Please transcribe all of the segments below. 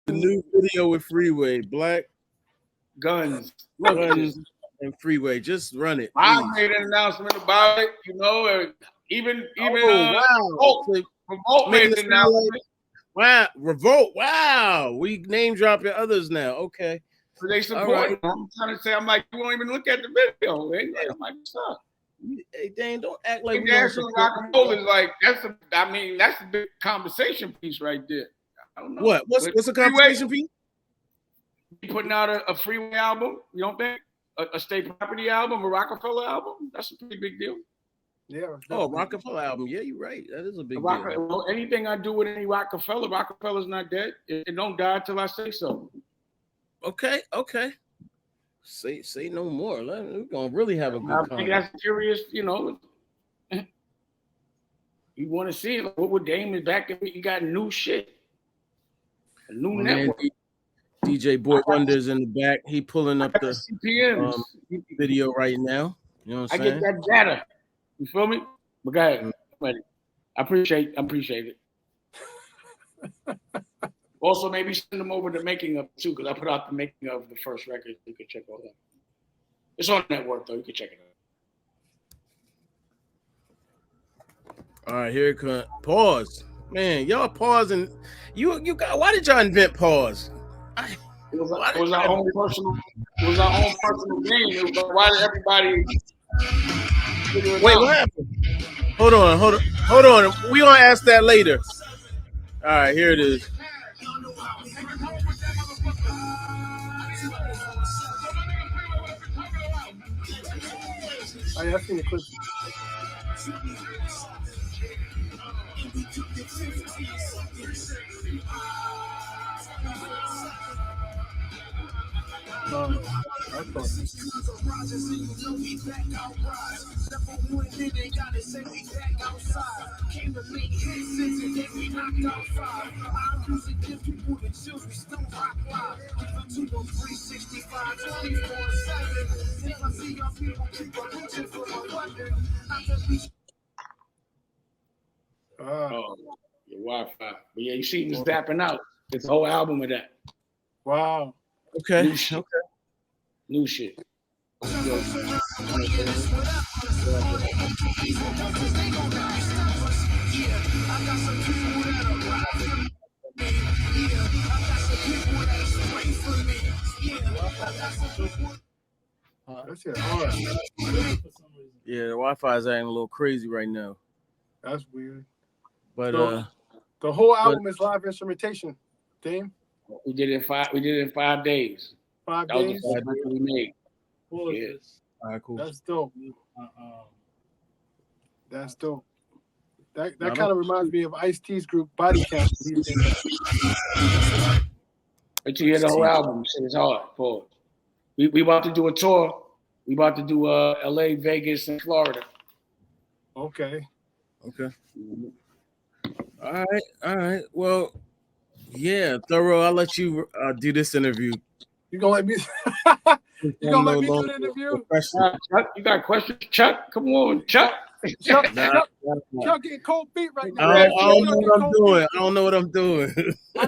The new video with Freeway, Black Guns. Guns and Freeway. Just run it. I please. made an announcement about it, you know, even wow. Revolt made an announcement. Wow, Revolt. Wow. We name dropping others now. Okay. So they support it. I'm trying to say, I'm like, you won't even look at the video. I'm like, what's up? Hey, Dan, don't act like we don't support rock and roll is like, that's a big conversation piece right there. I don't know. What? What's a conversation piece? Putting out a Freeway album, you don't think? A State Property album, a Roc-A-Fella album? That's a pretty big deal. Yeah. Oh, Roc-A-Fella album. Yeah, you're right. That is a big deal. Well, anything I do with any Roc-A-Fella's not dead. It don't die till I say so. Okay. Say no more. We're gonna really have a good conversation. I think that's curious, you know. You want to see it? Like, what would Damon back if you got new shit? A new network. DJ Boy Wonders in the back. He pulling up the video right now. You know what I'm saying? I get that data. You feel me? But go ahead. I appreciate it. Also, maybe send them over the making of too, because I put out the making of the first record. You can check all that. It's on the network though. You can check it out. All right, here it comes. Pause. Man, y'all pausing. You got. Why did y'all invent pause? It was our own personal game. It was like, why did everybody? Wait, what happened? Hold on. We gonna ask that later. All right, here it is. I've seen the clip. Your Wi-Fi. But yeah, you see me zapping out this whole album of that. Wow. Okay. New shit. Yeah, the Wi-Fi is acting a little crazy right now. That's weird. But the whole album is live instrumentation. Dame? We did it in 5 days. 5 days? That was the first we made. Yeah. All right, cool. That's dope. That's dope. That kind of reminds me of Ice-T's group Body Count. But you hear the whole album. It's hard. Pause. We about to do a tour. We about to do LA, Vegas, and Florida. Okay. All right. Well, yeah, Thorough, I'll let you do this interview. You gonna let me? You gonna let me do the interview? Chuck, you got questions? Chuck, come on, Chuck. Chuck getting cold feet right now. I don't know what I'm doing. I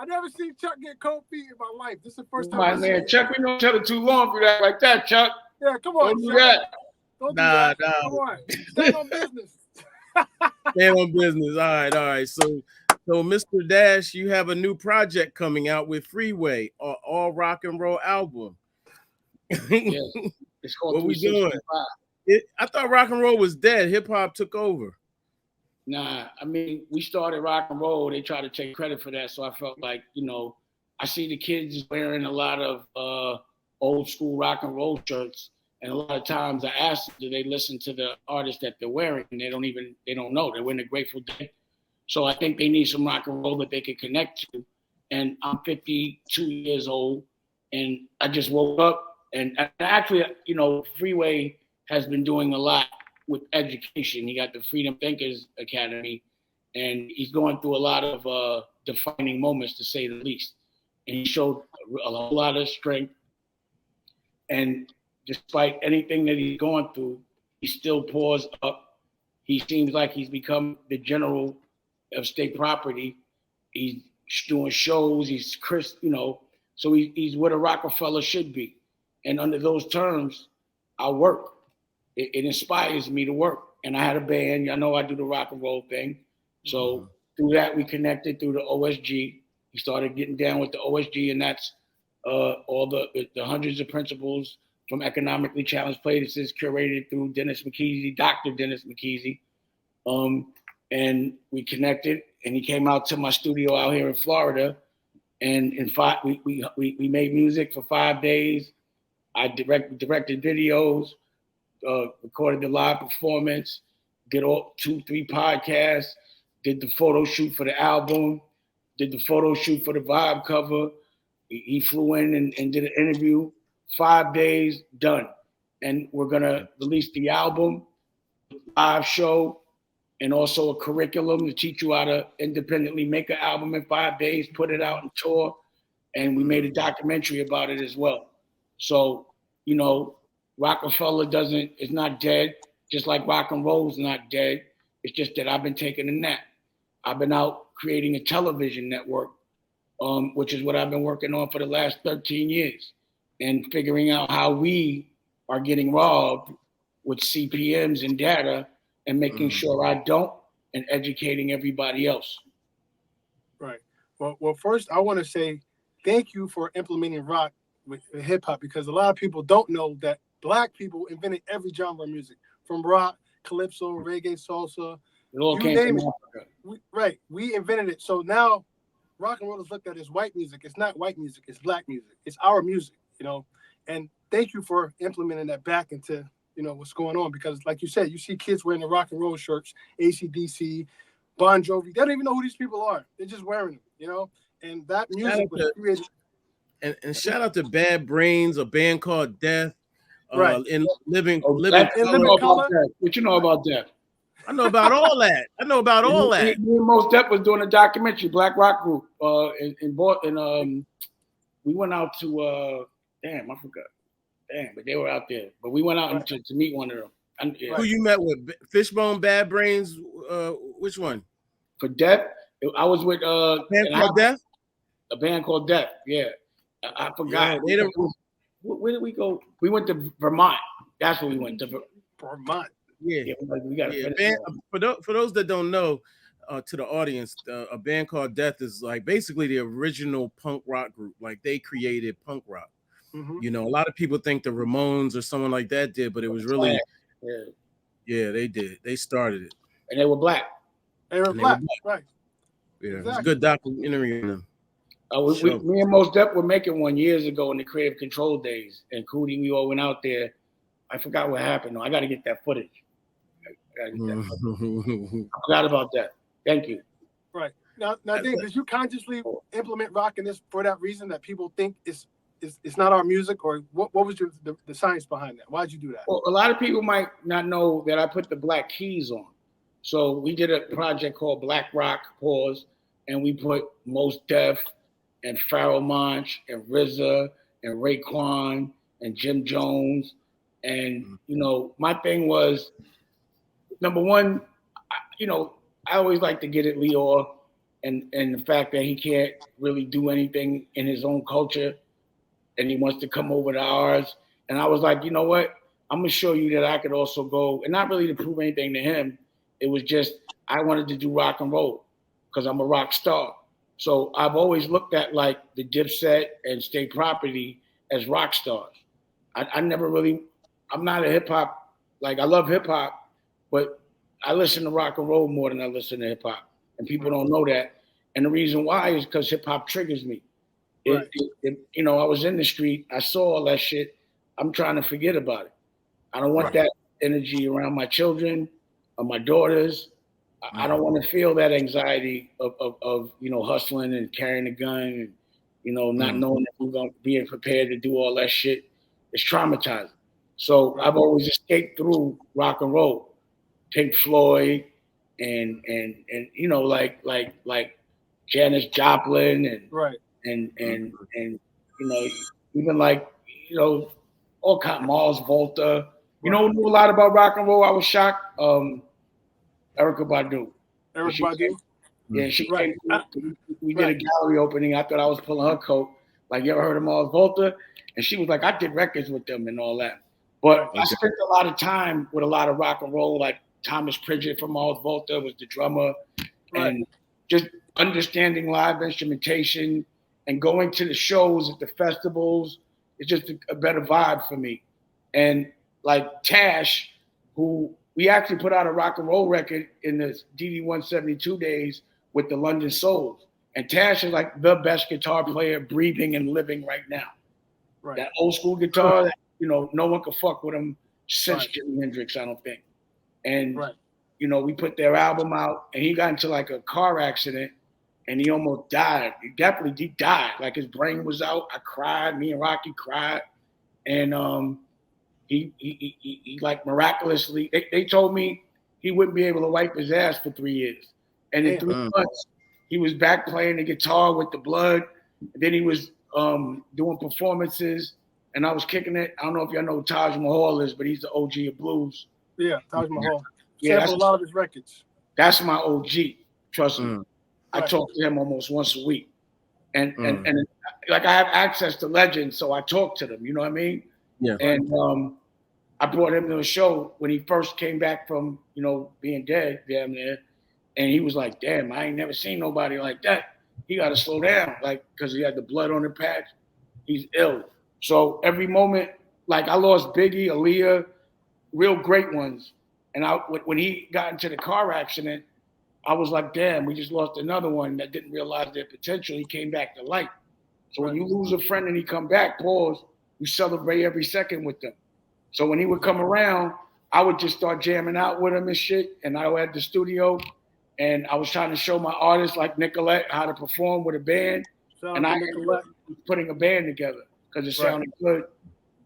never seen Chuck get cold feet in my life. This is the first time. My man, Chuck, we know each other too long for that like that, Chuck. Yeah, come on. Don't do that. Don't do that. Come on. Stand on business. Stand on business. All right. So Mr. Dash, you have a new project coming out with Freeway, all rock and roll album. Yes. It's called What we doing? I thought rock and roll was dead. Hip hop took over. Nah, I mean, we started rock and roll. They tried to take credit for that. So I felt like, I see the kids wearing a lot of old school rock and roll shirts. And a lot of times I ask them, do they listen to the artists that they're wearing? And they don't know. They're wearing the Grateful Dead. So I think they need some rock and roll that they can connect to. And I'm 52 years old. And I just woke up. And actually, Freeway has been doing a lot with education. He got the Freedom Thinkers Academy, and he's going through a lot of defining moments, to say the least. And he showed a lot of strength. And despite anything that he's going through, he still pours up. He seems like he's become the general of state property. He's doing shows. He's so he's what a Roc-A-Fella should be. And under those terms, I work. It inspires me to work. And I had a band. I know I do the rock and roll thing. So through that, we connected through the OSG. He started getting down with the OSG, and that's all the hundreds of principles from economically challenged places curated through Dennis McKeezy, Dr. Dennis McKeezy. And we connected, and he came out to my studio out here in Florida. And in fact, we made music for 5 days. I directed videos, recorded the live performance, did 2-3 podcasts, did the photo shoot for the album, did the photo shoot for the vibe cover. He flew in and did an interview. 5 days, done. And we're gonna release the album, live show, and also a curriculum to teach you how to independently make an album in 5 days, put it out and tour. And we made a documentary about it as well. So, Roc-A-Fella is not dead, just like rock and roll is not dead. It's just that I've been taking a nap. I've been out creating a television network, which is what I've been working on for the last 13 years, and figuring out how we are getting robbed with CPMs and data and making sure I don't, and educating everybody else. Right. Well, first I want to say thank you for implementing rock with hip hop, because a lot of people don't know that Black people invented every genre of music, from rock, calypso, reggae, salsa. It all came from Africa. We invented it. So now rock and roll is looked at as white music. It's not white music. It's Black music. It's our music, And thank you for implementing that back into what's going on, because like you said, you see kids wearing the rock and roll shirts, AC/DC, Bon Jovi. They don't even know who these people are. They're just wearing them, And that music was created. And shout out to Bad Brains, a band called Death. In living What you know about Death? I know about all that. Me and Mos Def was doing a documentary, Black Rock Group, in we went out to I forgot. But they were out there. But we went out to meet one of them. Who you met with? Fishbone, Bad Brains, which one? For Death, I was with a band called Death? A band called Death, yeah. I forgot. Yeah, where did we go? We went to Vermont. That's where we went to. Vermont. Yeah, we got to finish. For those that don't know, to the audience, a band called Death is like basically the original punk rock group. Like they created punk rock. A lot of people think the Ramones or someone like that did, but it was really, they did. They started it, and they were Black. They were black, right? Yeah, exactly. It's a good documentary on them. Me and Mos Def were making one years ago in the Creative Control days, and Cootie, we all went out there. I forgot what happened. I got to get that footage. I forgot about that. Thank you. Right. Now, Dave, did you consciously implement rock in this for that reason, that people think it's not our music, or what was the science behind that? Why'd you do that? Well, a lot of people might not know that I put the Black keys on. So we did a project called Black Rock Pause, and we put Mos Def and Pharoah Monch and RZA and Raekwon and Jim Jones. And, my thing was, number one, I always like to get at Lyor and the fact that he can't really do anything in his own culture, and he wants to come over to ours. And I was like, you know what? I'm going to show you that I could also go, and not really to prove anything to him. It was just, I wanted to do rock and roll because I'm a rock star. So I've always looked at like the Dipset and State Property as rock stars. I never really, I'm not a hip hop, like I love hip hop, but I listen to rock and roll more than I listen to hip hop. And people don't know that. And the reason why is because hip hop triggers me. Right. I was in the street, I saw all that shit. I'm trying to forget about it. I don't want that energy around my children or my daughters. I don't want to feel that anxiety of hustling and carrying a gun and, not knowing if we're going to be prepared to do all that shit. It's traumatizing. So I've always escaped through rock and roll, Pink Floyd and like Janis Joplin and even like, all kind of Mars Volta. Knew a lot about rock and roll. I was shocked. Erykah Badu. Yeah, she came. We did a gallery opening. I thought I was pulling her coat. Like, you ever heard of Mars Volta? And she was like, I did records with them and all that. But I spent a lot of time with a lot of rock and roll. Like Thomas Pridgett from Mars Volta was the drummer, and just understanding live instrumentation and going to the shows at the festivals. It's just a better vibe for me. And like Tash, who we actually put out a rock and roll record in the DD 172 days with the London Souls. And Tash is like the best guitar player breathing and living right now. Right. That old school guitar, that, you know, no one could fuck with him since Jimi Hendrix, I don't think. And, you know, we put their album out and he got into like a car accident and he almost died. He died. Like his brain was out. I cried. Me and Rocky cried. And he like miraculously, they told me he wouldn't be able to wipe his ass for 3 years. And in 3 months, he was back playing the guitar with the blood. And then he was doing performances, and I was kicking it. I don't know if y'all know who Taj Mahal is, but he's the OG of blues. Yeah, Taj Mahal. Yeah, that's a lot of his records. That's my OG. Trust me. I talk to him almost once a week. And like I have access to legends, so I talk to them, you know what I mean? Yeah. And I brought him to a show when he first came back from, you know, being dead damn near. And he was like, damn, I ain't never seen nobody like that. He got to slow down, like, because he had the blood on the patch. He's ill. So every moment, like I lost Biggie, Aaliyah, real great ones. And when he got into the car accident, I was like, damn, we just lost another one that didn't realize their potential. He came back to life. So when you lose a friend and he come back, you celebrate every second with them. So when he would come around, I would just start jamming out with him and shit. And I was at the studio and I was trying to show my artists like Nicolette how to perform with a band. And I ended up putting a band together because it sounded good.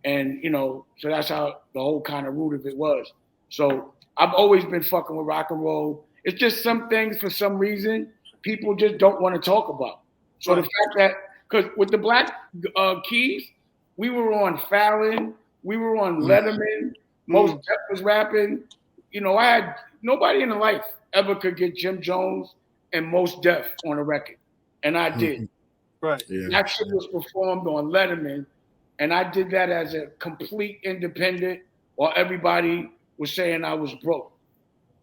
And, you know, so that's how the whole kind of root of it was. So I've always been fucking with rock and roll. It's just some things, for some reason, people just don't want to talk about. So the fact that, because with the Black Keys, we were on Fallon, we were on Letterman, Mos Def was rapping. You know, I had nobody in the life ever could get Jim Jones and Mos Def on a record. And I did. Right. Yeah. That shit was performed on Letterman. And I did that as a complete independent while everybody was saying I was broke.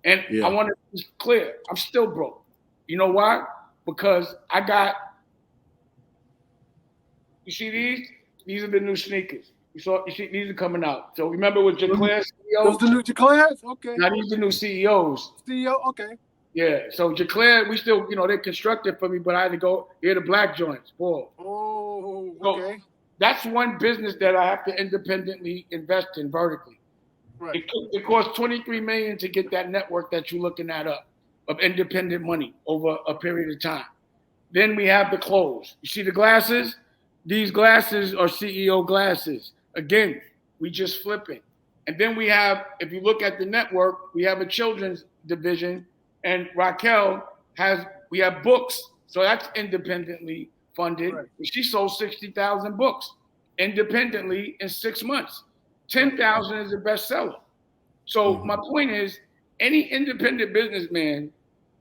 And I want to be clear, I'm still broke. You know why? Because I got, you see these? These are the new sneakers. You see, these are coming out. So remember with Jaclaire CEO? Those the new Jaclaire's? Okay. Now these are the new CEOs. CEO, okay. Yeah, so Jaclaire, we still, you know, they constructed for me, but I had to go, here the black joints, boy. Oh, okay. So that's one business that I have to independently invest in vertically. Right. It costs $23 million to get that network that you're looking at up of independent money over a period of time. Then we have the clothes. You see the glasses? These glasses are CEO glasses. Again, we just flipping. And then we have, if you look at the network, we have a children's division, and Raquel we have books. So that's independently funded. Right. She sold 60,000 books independently in 6 months. 10,000 is a bestseller. So my point is, any independent businessman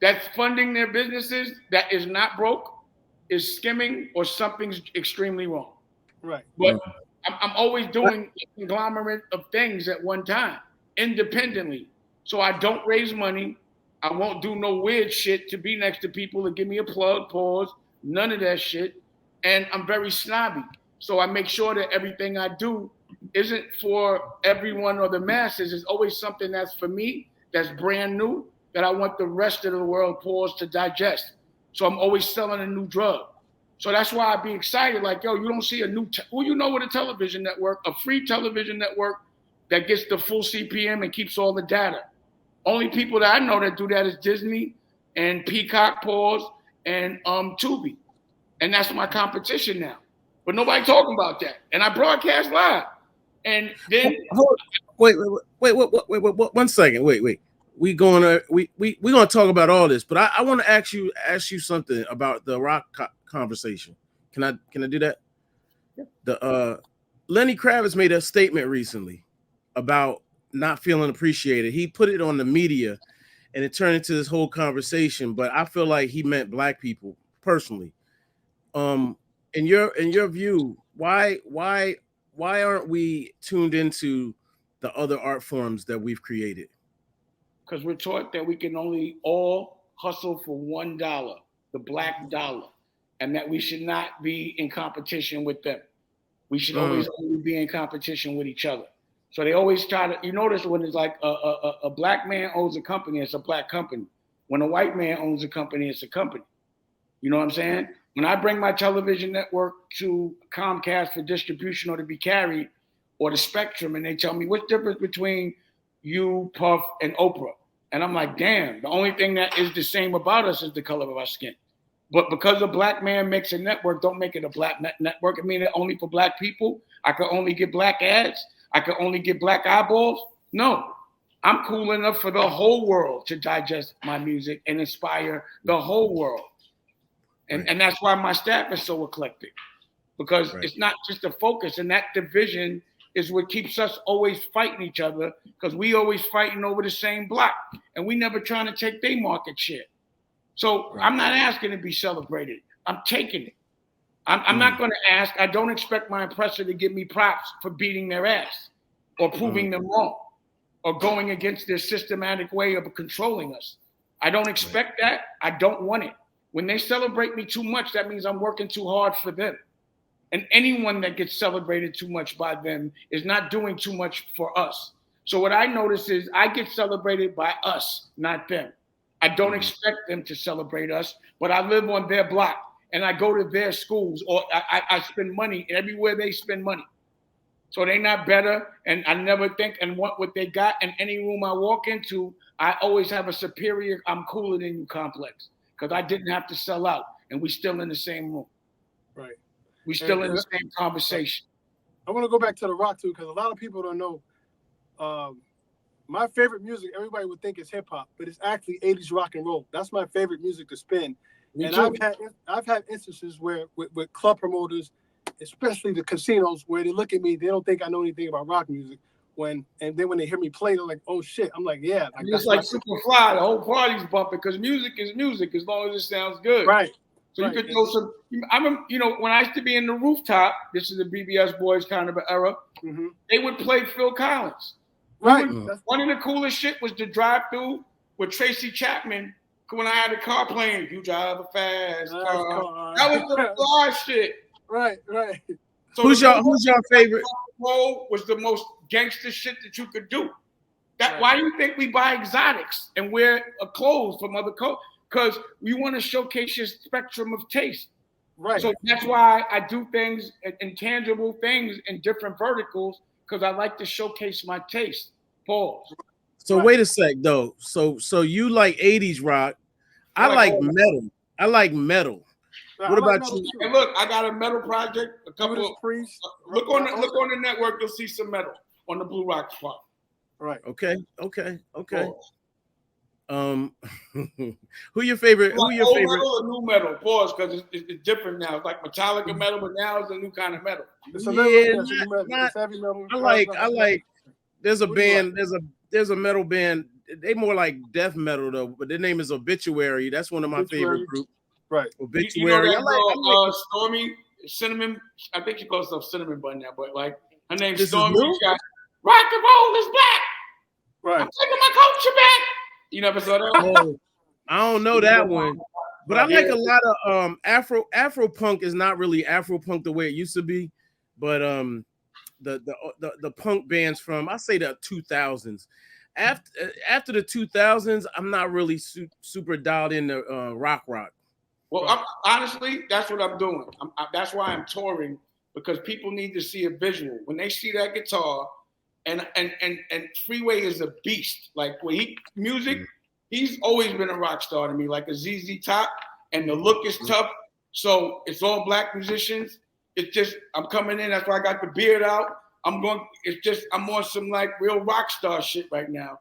that's funding their businesses that is not broke is skimming or something's extremely wrong. Right. But I'm always doing a conglomerate of things at one time, independently. So I don't raise money. I won't do no weird shit to be next to people and give me a plug, pause, none of that shit. And I'm very snobby. So I make sure that everything I do isn't for everyone or the masses. It's always something that's for me, that's brand new, that I want the rest of the world pause to digest. So I'm always selling a new drug. So that's why I'd be excited. Like, yo, you don't see a new, you know what a television network, a free television network that gets the full CPM and keeps all the data. Only people that I know that do that is Disney and Peacock, pause, and Tubi. And that's my competition now. But nobody talking about that. And I broadcast live. And then wait, 1 second. Wait. We're gonna talk about all this, but I want to ask you something about the rock conversation. Can I do that? Yeah. The Lenny Kravitz made a statement recently about not feeling appreciated. He put it on the media, and it turned into this whole conversation. But I feel like he meant black people personally. In your view, why aren't we tuned into the other art forms that we've created? Because we're taught that we can only all hustle for $1, the black dollar, and that we should not be in competition with them. We should always only be in competition with each other. So they always try to, you notice when it's like a black man owns a company, it's a black company. When a white man owns a company, it's a company. You know what I'm saying? When I bring my television network to Comcast for distribution or to be carried, or the Spectrum, and they tell me, what's the difference between you, Puff, and Oprah? And I'm like, damn, the only thing that is the same about us is the color of our skin. But because a black man makes a network, don't make it a black network. I mean, it only for black people. I could only get black ads. I could only get black eyeballs. No, I'm cool enough for the whole world to digest my music and inspire the whole world. And that's why my staff is so eclectic, because it's not just a focus, and that division is what keeps us always fighting each other, because we always fighting over the same block, and we never trying to take their market share. So I'm not asking to be celebrated. I'm taking it. I'm not going to ask. I don't expect my oppressor to give me props for beating their ass or proving them wrong or going against their systematic way of controlling us. I don't expect that. I don't want it. When they celebrate me too much, that means I'm working too hard for them. And anyone that gets celebrated too much by them is not doing too much for us. So what I notice is I get celebrated by us, not them. I don't expect them to celebrate us, but I live on their block and I go to their schools, or I spend money everywhere they spend money. So they're not better, and I never think and want what they got. And any room I walk into, I always have a superior, I'm cooler than you complex, because I didn't have to sell out, and we still in the same room. Right. We still in the same conversation. I want to go back to the rock too, because a lot of people don't know. My favorite music, everybody would think is hip hop, but it's actually 80s rock and roll. That's my favorite music to spin. And I've had instances where with club promoters, especially the casinos, where they look at me, they don't think I know anything about rock music. And then when they hear me play, they're like, "Oh shit!" I'm like, "Yeah." Like, it's like Superfly. The whole party's bumping because music is music as long as it sounds good. Right. So you could throw some. When I used to be in the rooftop, this is the BBS boys kind of an era. They would play Phil Collins. Right. One of the coolest shit was the drive through with Tracy Chapman. When I had a car playing, you drive a fast car. That was the fly shit. Right. So who's your favorite? Roll was the most gangster shit that you could do. Why do you think we buy exotics and wear clothes from other clothes? Because we want to showcase your spectrum of taste. Right. So that's why I do things, intangible things in different verticals, because I like to showcase my taste. Pause. So wait a sec though. So you like 80s rock. I like metal. I like metal. What about you? And look, I got a metal project. A couple of look on the network. You'll see some metal on the Blue Rock spot. Right. Okay. Who your favorite? Who your favorite? Metal or new metal? Pause, because it's different now. It's like Metallica metal, but now it's a new kind of metal. It's heavy metal. I like. There's a band. There's a metal band. They more like death metal though, but their name is Obituary. That's one of my favorite groups. Right. Obituary. I like Stormy Cinnamon. I think she calls herself Cinnamon Bun now, but like her name's Stormy. Rock and roll is back. Right. I'm taking my culture back. You never saw that? Oh, I don't know that one. But I like a lot of Afro punk is not really Afro punk the way it used to be, but the punk bands from I say the 2000s. After the 2000s, I'm not really super dialed into rock. Well, honestly, that's what I'm doing. That's why I'm touring, because people need to see a visual. When they see that guitar, and Freeway is a beast. Like when he's always been a rock star to me, like a ZZ Top, and the look is tough. So it's all black musicians. It's just I'm coming in. That's why I got the beard out. I'm on some like real rock star shit right now,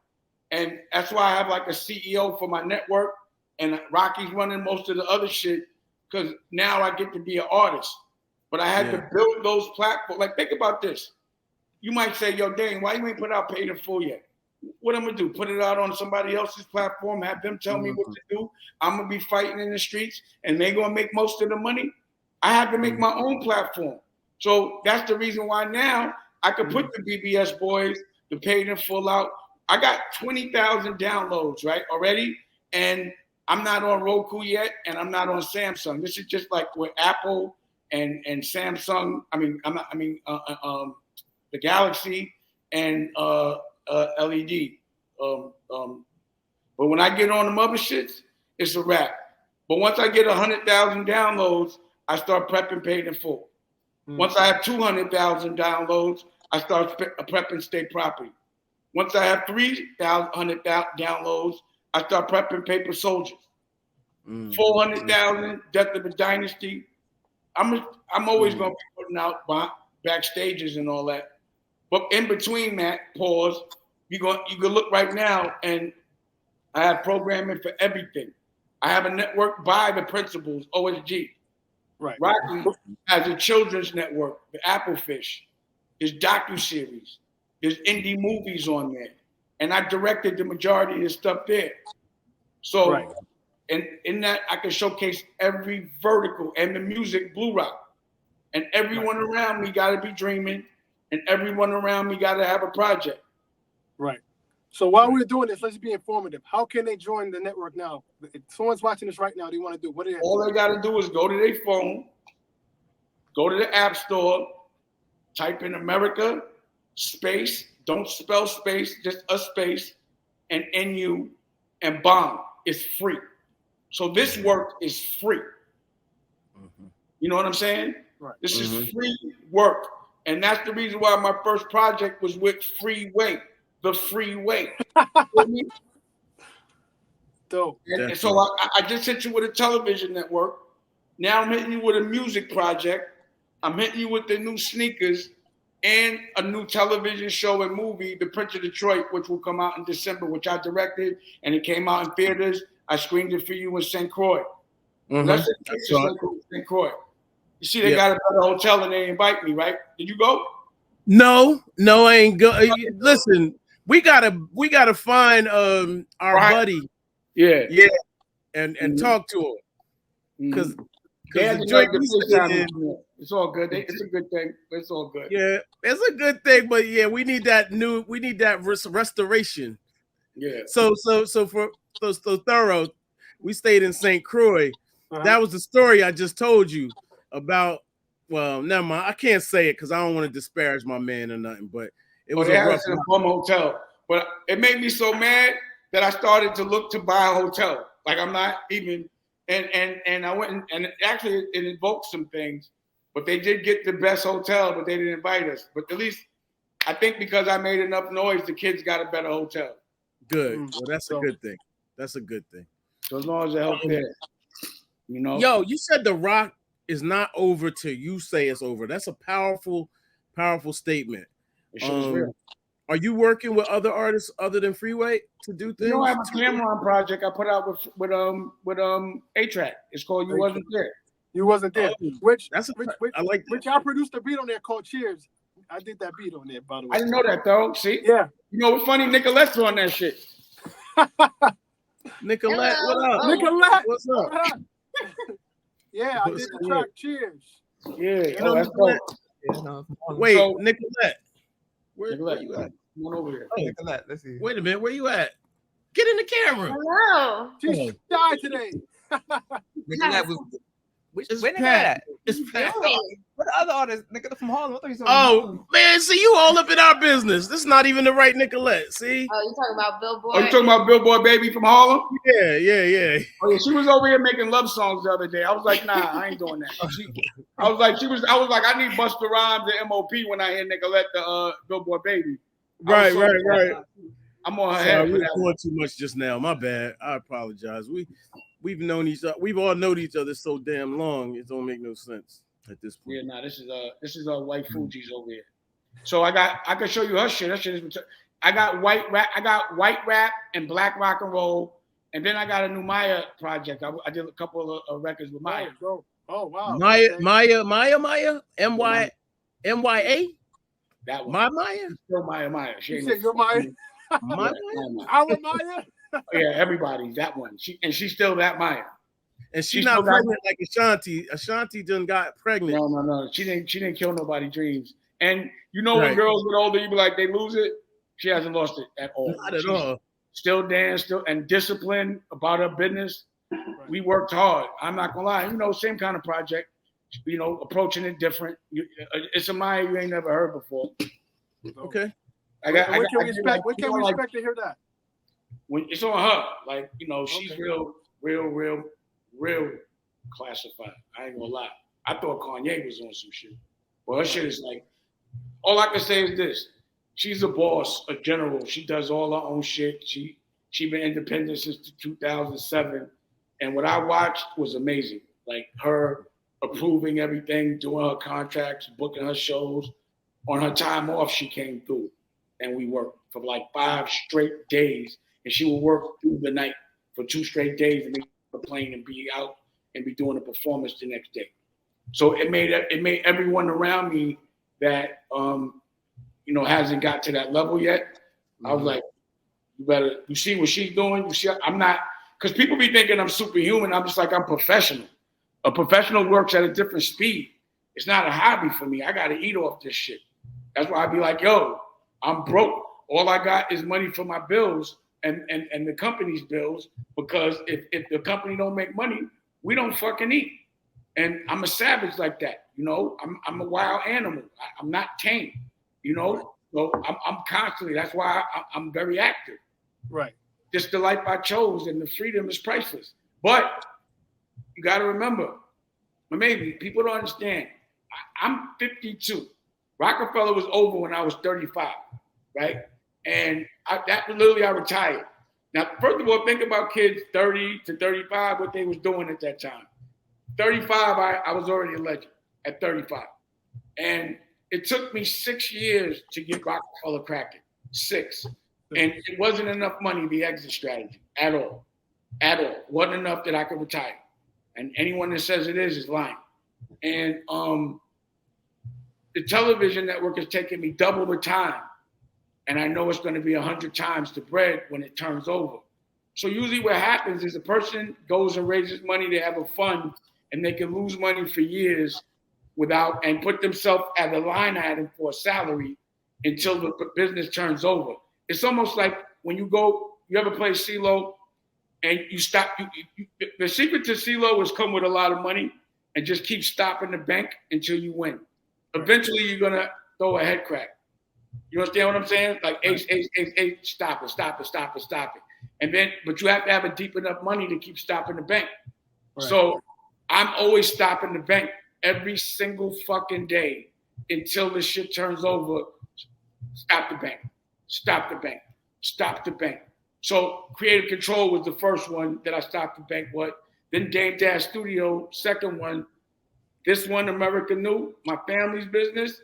and that's why I have like a CEO for my network. And Rocky's running most of the other shit, because now I get to be an artist. But I had to build those platforms. Like, think about this. You might say, yo, Dane, why you ain't put out Paid in Full yet? what I'm gonna do? Put it out on somebody else's platform, have them tell me what to do. I'm gonna be fighting in the streets, and they gonna make most of the money. I have to make my own platform. So that's the reason why now I could put the BBS boys, the Paid in Full out. I got 20,000 downloads, right, already, and I'm not on Roku yet, and I'm not on Samsung. This is just like with Apple and Samsung. The Galaxy and LED. But when I get on the other shits, it's a wrap. But once I get 100,000 downloads, I start prepping Paid in Full. Once I have 200,000 downloads, I start prepping State Property. Once I have 300,000 downloads, I start prepping Paper Soldiers. 400,000, Death of a Dynasty. I'm always gonna be putting out backstages and all that. But in between that, pause. You can look right now, and I have programming for everything. I have a network by the principals, OSG. Right. Rocky has a children's network, the Applefish. There's docuseries. There's indie movies on there. And I directed the majority of the stuff there. So, right. And in that, I can showcase every vertical and the music, Blue Rock. And everyone around me got to be dreaming, and everyone around me got to have a project. Right. So while we're doing this, let's be informative. How can they join the network now? If someone's watching this right now, they want to do what? All they got to do is go to their phone, go to the App Store, type in America, space, don't spell space, just a space, and NU, and bomb. It's free. So this work is free. You know what I'm saying? Right. This is free work. And that's the reason why my first project was with Freeway, the Freeway. Dope. And so I just hit you with a television network. Now I'm hitting you with a music project. I'm hitting you with the new sneakers and a new television show and movie, The Prince of Detroit, which will come out in December, which I directed, and it came out in theaters. I screened it for you in St. Croix. That's St. Croix. You see, they got a better hotel and they invite me, right? Did you go? No, I ain't go. Listen, we gotta find our buddy. Yeah, and talk to him because it's all good. It's a good thing. It's all good. Yeah, it's a good thing, but yeah, we need that restoration. Yeah. So thorough. We stayed in St. Croix. That was the story I just told you about. Well, never mind. I can't say it because I don't want to disparage my man or nothing. But it was a rough hotel. But it made me so mad that I started to look to buy a hotel. Like I'm not even. And I went and actually it invoked some things, but they did get the best hotel, but they didn't invite us. But at least I think because I made enough noise, the kids got a better hotel. Good. Well, that's a good thing. That's a good thing. So as long as it helps there, you know. Yo, you said the rock is not over till you say it's over. That's a powerful statement. Are you working with other artists other than Freeway to do things? I have a Cameron project I put out with Adtech. It's called You Wasn't There. You Wasn't There. Which I like that. Which I produced a beat on there called Cheers. I did that beat on there, by the way. I didn't know that though. See? Yeah. You know what's funny? Nicolette's on that shit. Nicolette, what up? Nicolette, what's up? Yeah, I did the track Cheers. Yeah. That's dope. Wait, Nicolette. Where you at? Come on over here. Oh, Nicolette, let's see. Wait a minute, where you at? Get in the camera. Hello. She's shy today. Nicolette was. Where Nicolette? It's Pat. What other artist? Nicolette from Harlem. Man, see you all up in our business. This is not even the right Nicolette. See? Oh, you talking about Billboard? Oh, you talking about Billboard Baby from Harlem? Yeah. Oh yeah, she was over here making love songs the other day. I was like, nah, I ain't doing that. I was like, I need Busta Rhymes and MOP when I hear Nicolette the Billboard Baby. Right. I'm on her head. We were doing too much just now. My bad. I apologize. We've known each other. We've all known each other so damn long. It don't make no sense at this point. Yeah, nah, this is white Fuji's over here. So I can show you her shit. Her shit is. I got white rap and black rock and roll, and then I got a new Maya project. I did a couple of records with Maya. Oh wow. Maya, MYA. That one. My Maya. Still Maya. You said you're Maya. Maya? Our Maya? Yeah, everybody, that one. She's still that Maya. And she's not pregnant like Ashanti. Ashanti done got pregnant. No. She didn't kill nobody's dreams. And you know when girls get older, you be like, they lose it. She hasn't lost it at all. Not at all. Still dance, and disciplined about her business. Right. We worked hard. I'm not gonna lie. You know, same kind of project. You know, approaching it different. It's a Maya you ain't never heard before. Okay. When can we expect to hear that? When it's on her, like, you know, she's real classified. I ain't gonna lie. I thought Kanye was on some shit. Well, her shit is like, all I can say is this. She's a boss, a general. She does all her own shit. She been independent since 2007. And what I watched was amazing. Like her approving everything, doing her contracts, booking her shows. On her time off, she came through. And we worked for like 5 straight days. And she would work through the night for 2 straight days and be on the plane and be out and be doing a performance the next day. So it made everyone around me that you know, hasn't got to that level yet. Mm-hmm. I was like, you see what she's doing? You see, I'm not, because people be thinking I'm superhuman. I'm just like, I'm professional. A professional works at a different speed. It's not a hobby for me. I got to eat off this shit. That's why I be like, yo, I'm broke. All I got is money for my bills and the company's bills, because if the company don't make money, we don't fucking eat. And I'm a savage like that. You know, I'm a wild animal. I'm not tame. You know, so I'm constantly. That's why I'm very active. Right. Just the life I chose, and the freedom is priceless. But you got to remember, maybe people don't understand. I'm 52. Roc-A-Fella was over when I was 35, right? And I retired. Now, first of all, think about kids 30 to 35, what they was doing at that time. 35, I was already a legend at 35, and it took me 6 years to get Roc-A-Fella cracking. 6. And it wasn't enough money, the exit strategy, at all. At all. Wasn't enough that I could retire. And anyone that says it is lying. And the television network has taken me double the time. And I know it's going to be 100 times the bread when it turns over. So usually what happens is a person goes and raises money to have a fund, and they can lose money for years and put themselves at a line item for a salary until the business turns over. It's almost like when you ever play CeeLo and you stop. The secret to CeeLo is come with a lot of money and just keep stopping the bank until you win. Eventually, you're going to throw a head crack. You understand what I'm saying? Like, ace, stop it. And then, but you have to have a deep enough money to keep stopping the bank. Right. So I'm always stopping the bank every single fucking day until this shit turns over. Stop the bank. So Creative Control was the first one that I stopped the bank with. Then Dame Dash Studio, second one. This one, America New, my family's business.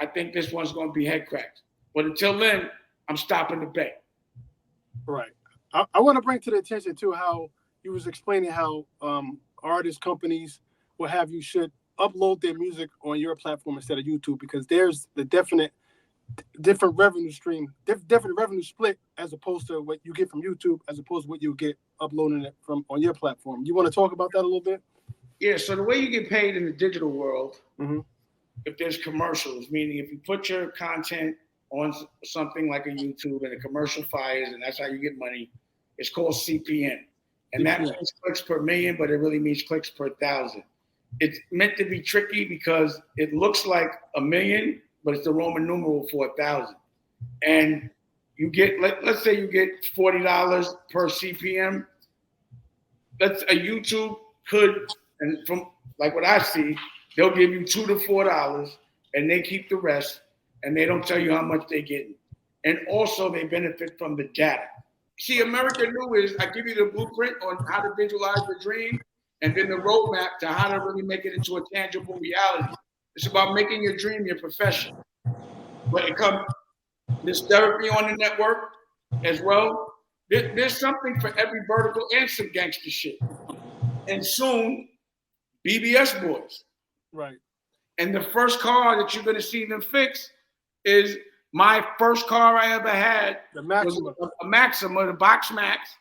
I think this one's going to be head cracks. But until then, I'm stopping the bank. Right. I want to bring to the attention, too, how you was explaining how artist companies will have you should upload their music on your platform instead of YouTube, because there's the different revenue stream, different revenue split as opposed to what you get from YouTube, as opposed to what you get uploading it from on your platform. You want to talk about that a little bit? Yeah. So the way you get paid in the digital world, if there's commercials, meaning if you put your content on something like a YouTube and a commercial fires, and that's how you get money, it's called CPM. And that means clicks per million, but it really means clicks per 1,000. It's meant to be tricky because it looks like a million, but it's the Roman numeral for 1,000. And you get, let's say you get $40 per CPM. A YouTube could, and from like what I see, they'll give you $2 to $4 and they keep the rest, and they don't tell you how much they're getting. And also they benefit from the data. See, America New is, I give you the blueprint on how to visualize the dream, and then the roadmap to how to really make it into a tangible reality. It's about making your dream your profession. But there's therapy on the network as well. There's something for every vertical and some gangster shit. And soon, BBS boys. Right. And the first car that you're going to see them fix is my first car I ever had was a Maxima, the Box Max.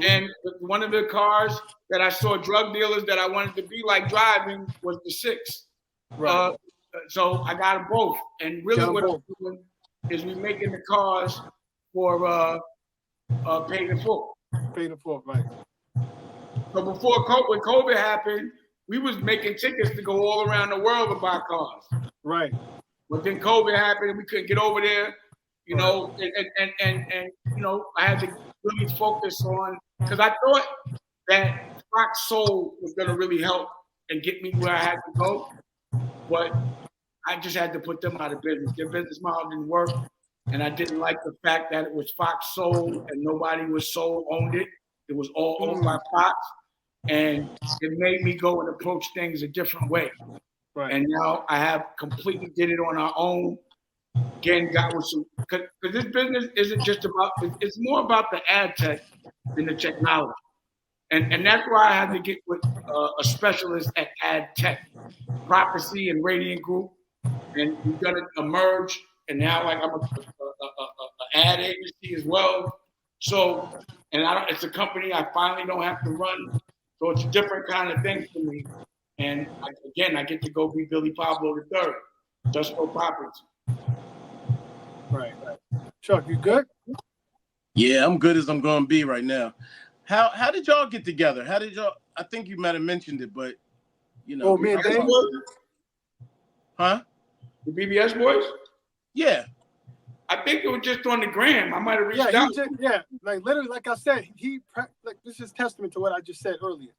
And one of the cars that I saw drug dealers that I wanted to be like driving was the 6. Right. So I got them both. And really what I'm doing is we making the cars for paid in full. Paid in full, right. So when COVID happened, we was making tickets to go all around the world to buy cars. Right. But then COVID happened and we couldn't get over there, you know, and you know, I had to really focus on, because I thought that Fox Soul was gonna really help and get me where I had to go. But I just had to put them out of business. Their business model didn't work. And I didn't like the fact that it was Fox Soul and nobody was Soul owned it. It was all owned by Fox. And it made me go and approach things a different way. Right. And now I have completely did it on our own. Again, got with some, because this business isn't just about, it's more about the Adtech than the technology. And that's why I had to get with a specialist at Adtech, Prophecy and Radiant Group. And we've done a merge. And now like I'm a ad agency as well. So, and it's a company I finally don't have to run. So it's a different kind of thing for me. And I get to go be Billy Pablo III, just for property. Right. Chuck, you good? Yeah, I'm good as I'm gonna be right now. How did y'all get together? How did y'all? I think you might have mentioned it, but you know. Oh, man, huh? The BBS boys? Yeah. I think it was just on the gram. I might have reached out. Like literally, like I said, like this is testament to what I just said earlier.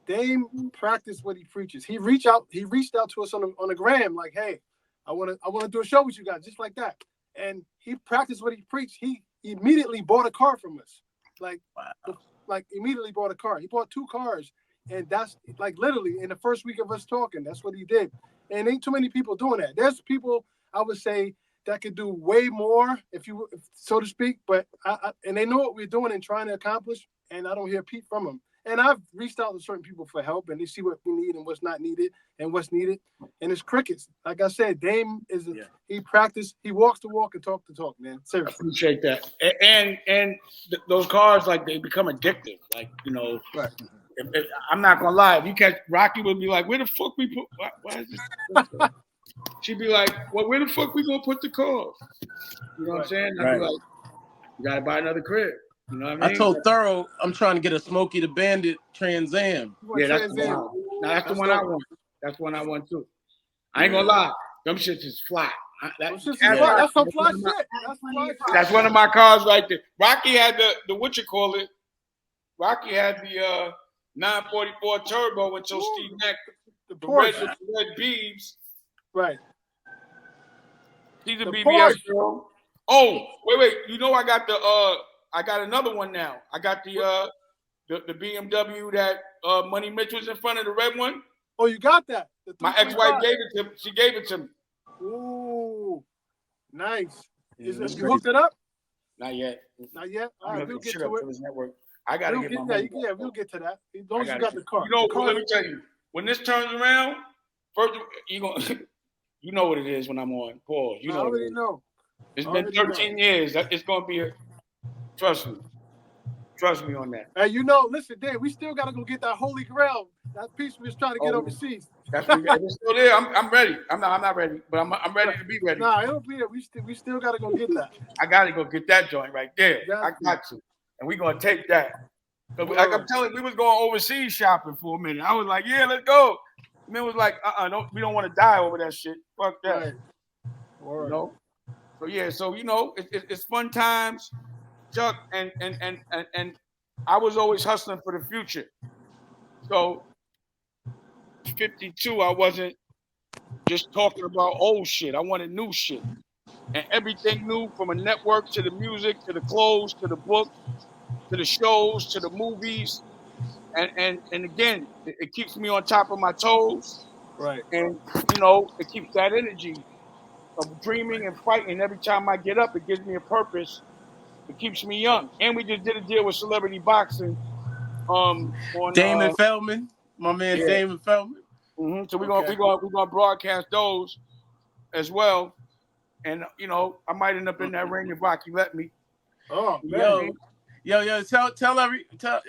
Dame practiced what he preaches. He reached out to us on the gram, like, hey, I wanna do a show with you guys, just like that. And he practiced what he preached. He immediately bought a car from us. Like, wow. Like immediately bought a car. He bought 2 cars, and that's like literally in the first week of us talking. That's what he did. And ain't too many people doing that. There's people I would say that could do way more, if so to speak. But and they know what we're doing and trying to accomplish. And I don't hear peep from them. And I've reached out to certain people for help, and they see what we need and what's not needed and what's needed. And it's crickets. Like I said, Dame he practiced, he walks the walk and talk the talk, man. Seriously. I appreciate that. And those cars, like, they become addictive. Like, you know, right. If I'm not gonna lie, if you catch Rocky would be like, where the fuck we put? Why is this? She'd be like, well, where the fuck we gonna put the cars? You know what I'm saying? I'd be like, you gotta buy another crib. You know what I mean? I told Thorough I'm trying to get a Smokey the Bandit Trans Am. Yeah, that's the one. Now, that's the one I want. That's the one I want too. I ain't gonna lie, them shits is fly. That's some fly shit. That's one of my cars right there. Rocky had the what you call it? Rocky had the 944 turbo until Steve Neck, the red beads. Right. He's a BBS girl. Oh, wait. You know I got another one now. I got the BMW that Money Mitchell's in front of, the red one. Oh, you got that? My ex-wife gave it to me. She gave it to me. Ooh, nice. You hooked it up? Not yet. Not yet? All right, we'll get to it. Network. I got to get my money. Yeah, we'll get to that. As long as you got the car. You know, let me tell you. When this turns around, first, you know what it is when I'm on. Pause. You know. I already know. It's been 13 years. It's going to be trust me. Trust me on that. Hey, listen, Dave, we still got to go get that Holy Grail. That piece we was trying to get overseas. It's still there. I'm ready. I'm not ready, but I'm ready to be ready. Nah, it'll be there. We still got to go get that. I got to go get that joint right there. I got to. And we're going to take that. Like I'm telling you, we was going overseas shopping for a minute. I was like, yeah, let's go. And then it was like, we don't want to die over that shit. Fuck that. Right. You know? So yeah, it's fun times, Chuck, and I was always hustling for the future. So 52, I wasn't just talking about old shit. I wanted new shit. And everything new, from a network to the music, to the clothes, to the books, to the shows, to the movies. And again, it keeps me on top of my toes. Right. And, it keeps that energy of dreaming and fighting. Every time I get up, it gives me a purpose. It keeps me young. And we just did a deal with Celebrity Boxing. On Damon Feldman, my man, Damon Feldman. Mm-hmm. So we're gonna broadcast those as well. and I might end up in that ring if Rocky let me. Oh man. Yo, tell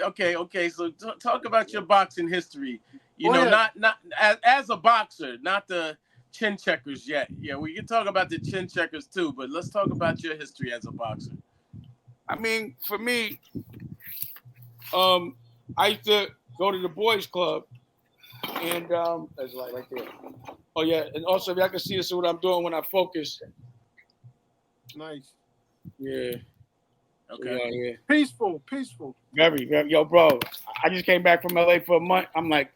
okay. So talk about your boxing history. Not as a boxer, not the chin checkers yet. Yeah, we can talk about the chin checkers too, but let's talk about your history as a boxer. I mean, for me, I used to go to the boys club, and there's a light right there. Oh yeah, and also if y'all can see this is what I'm doing when I focus. Nice. Yeah. Okay. So, yeah. Peaceful. Very, very. Yo, bro, I just came back from LA for a month. I'm like,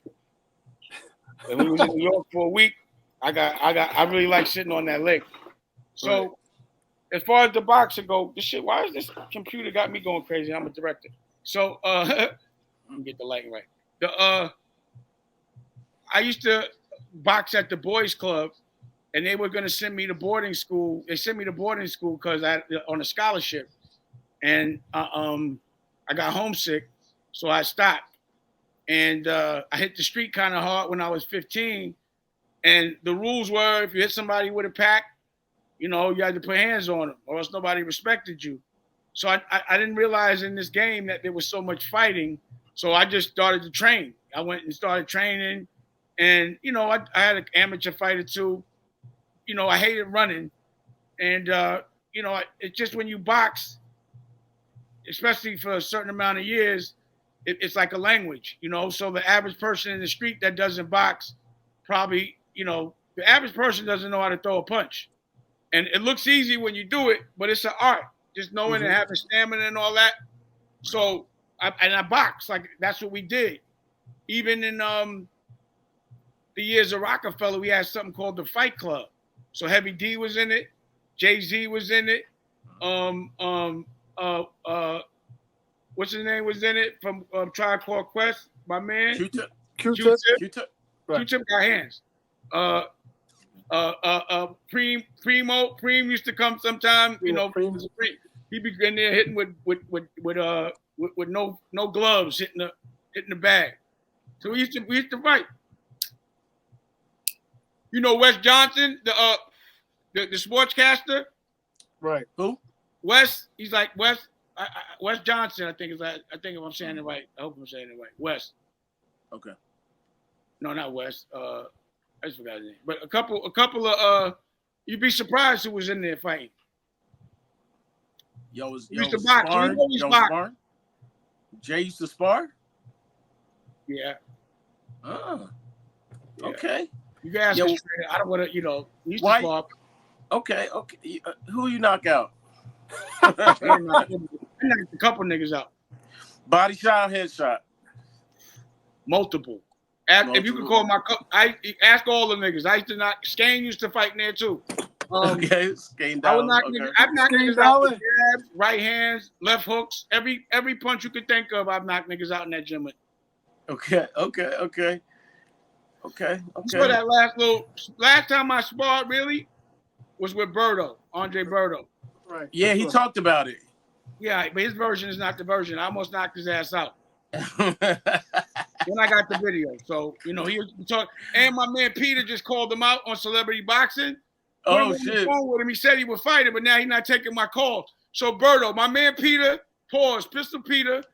and we was in New York for a week. I really like sitting on that lake. So, right. As far as the boxing go, this shit. Why is this computer got me going crazy? I'm a director. So, let me get the lighting right. I used to box at the boys club, and they were gonna send me to boarding school. They sent me to boarding school because I on a scholarship, and I got homesick, so I stopped. And I hit the street kind of hard when I was 15. And the rules were if you hit somebody with a pack, you had to put hands on them or else nobody respected you. So I didn't realize in this game that there was so much fighting. So I just started to train. I went and started training. And, I had an amateur fighter too. I hated running. And, it's just when you box, especially for a certain amount of years, it's like a language, So the average person in the street that doesn't box probably, the average person doesn't know how to throw a punch. And it looks easy when you do it, but it's an art. Just knowing and having stamina and all that. So, I boxed. Like, that's what we did. Even in the years of Roc-A-Fella, we had something called the Fight Club. So Heavy D was in it. Jay-Z was in it. What's his name was in it from Tribe Called Quest? My man. Q-Tip. Right. Q-Tip got hands. Preem used to come sometime. Preem. He'd be in there hitting with no gloves, hitting the bag. So we used to fight. Wes Johnson, the sportscaster. Right. Who? Wes. He's like Wes. Wes Johnson. I think if I'm saying it right. I hope I'm saying it right. Wes. Okay. No, not Wes. I just forgot his name. But a couple of you'd be surprised who was in there fighting. Yo, used to box. Spar? Jay used to spar? Yeah. Oh. Yeah. Okay. You guys, I don't want to, we used to spar. Okay. Who you knock out? I knocked a couple niggas out. Body shot, headshot? Multiple. If you could call I ask all the niggas. I used to knock. Skane used to fight in there too. Okay, Skane down. I would knock niggas. I've knocked niggas out with jabs, right hands, left hooks. Every punch you could think of, I've knocked niggas out in that gym with. Okay. So that last time I sparred really was with Berto, Andre Berto. Right. Yeah, he talked about it. Yeah, but his version is not the version. I almost knocked his ass out. When I got the video. So, he was talking. And my man Peter just called him out on Celebrity Boxing. Oh, shit. On the phone with him. He said he would fight him, but now he's not taking my call. So, Berto, my man Peter, Pistol Peter,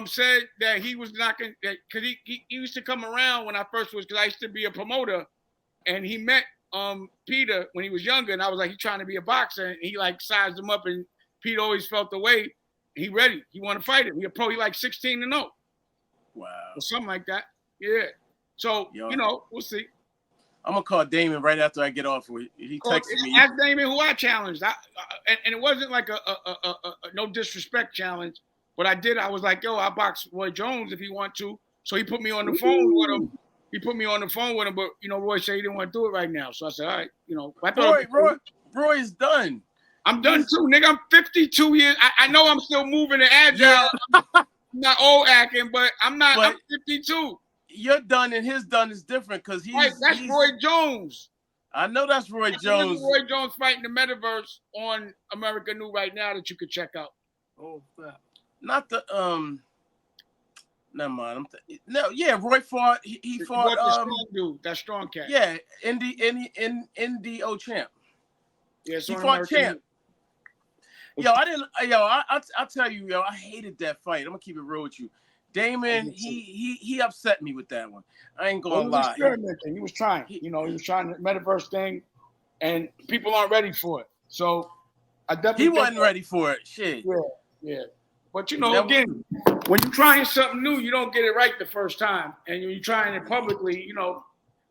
said that he was knocking, because he used to come around when I first was, because I used to be a promoter, and he met Peter when he was younger, and I was like, he's trying to be a boxer, and he sized him up, and Peter always felt the way. He ready. He want to fight him. He a pro. He 16-0. Wow. Or something like that. Yeah. So, we'll see. I'm going to call Damon right after I get off. He texted me. Ask Damon who I challenged. And it wasn't like a no disrespect challenge. But I was like, yo, I'll box Roy Jones if he want to. So he put me on the phone with him. But, Roy said he didn't want to do it right now. So I said, all right. Roy is done. I'm done too, nigga. I'm 52 years. I know I'm still moving and agile. Yeah. I'm not old acting, but I'm not. I'm 52. You're done, and his done is different because that's Roy Jones. I know that's Roy Jones. Roy Jones fighting the metaverse on America New right now that you could check out. Oh, that. Not the Never mind. Roy fought. He fought the strong dude, that strong cat. Yeah, NDO champ. Yeah, he fought Champ. I'll tell you, I hated that fight. I'm gonna keep it real with you. Damon, he upset me with that one. I ain't gonna lie. He was trying. He was trying the metaverse thing, and people aren't ready for it. So I definitely wasn't ready for it. Shit. Yeah. But again, when you're trying something new, you don't get it right the first time, and when you're trying it publicly,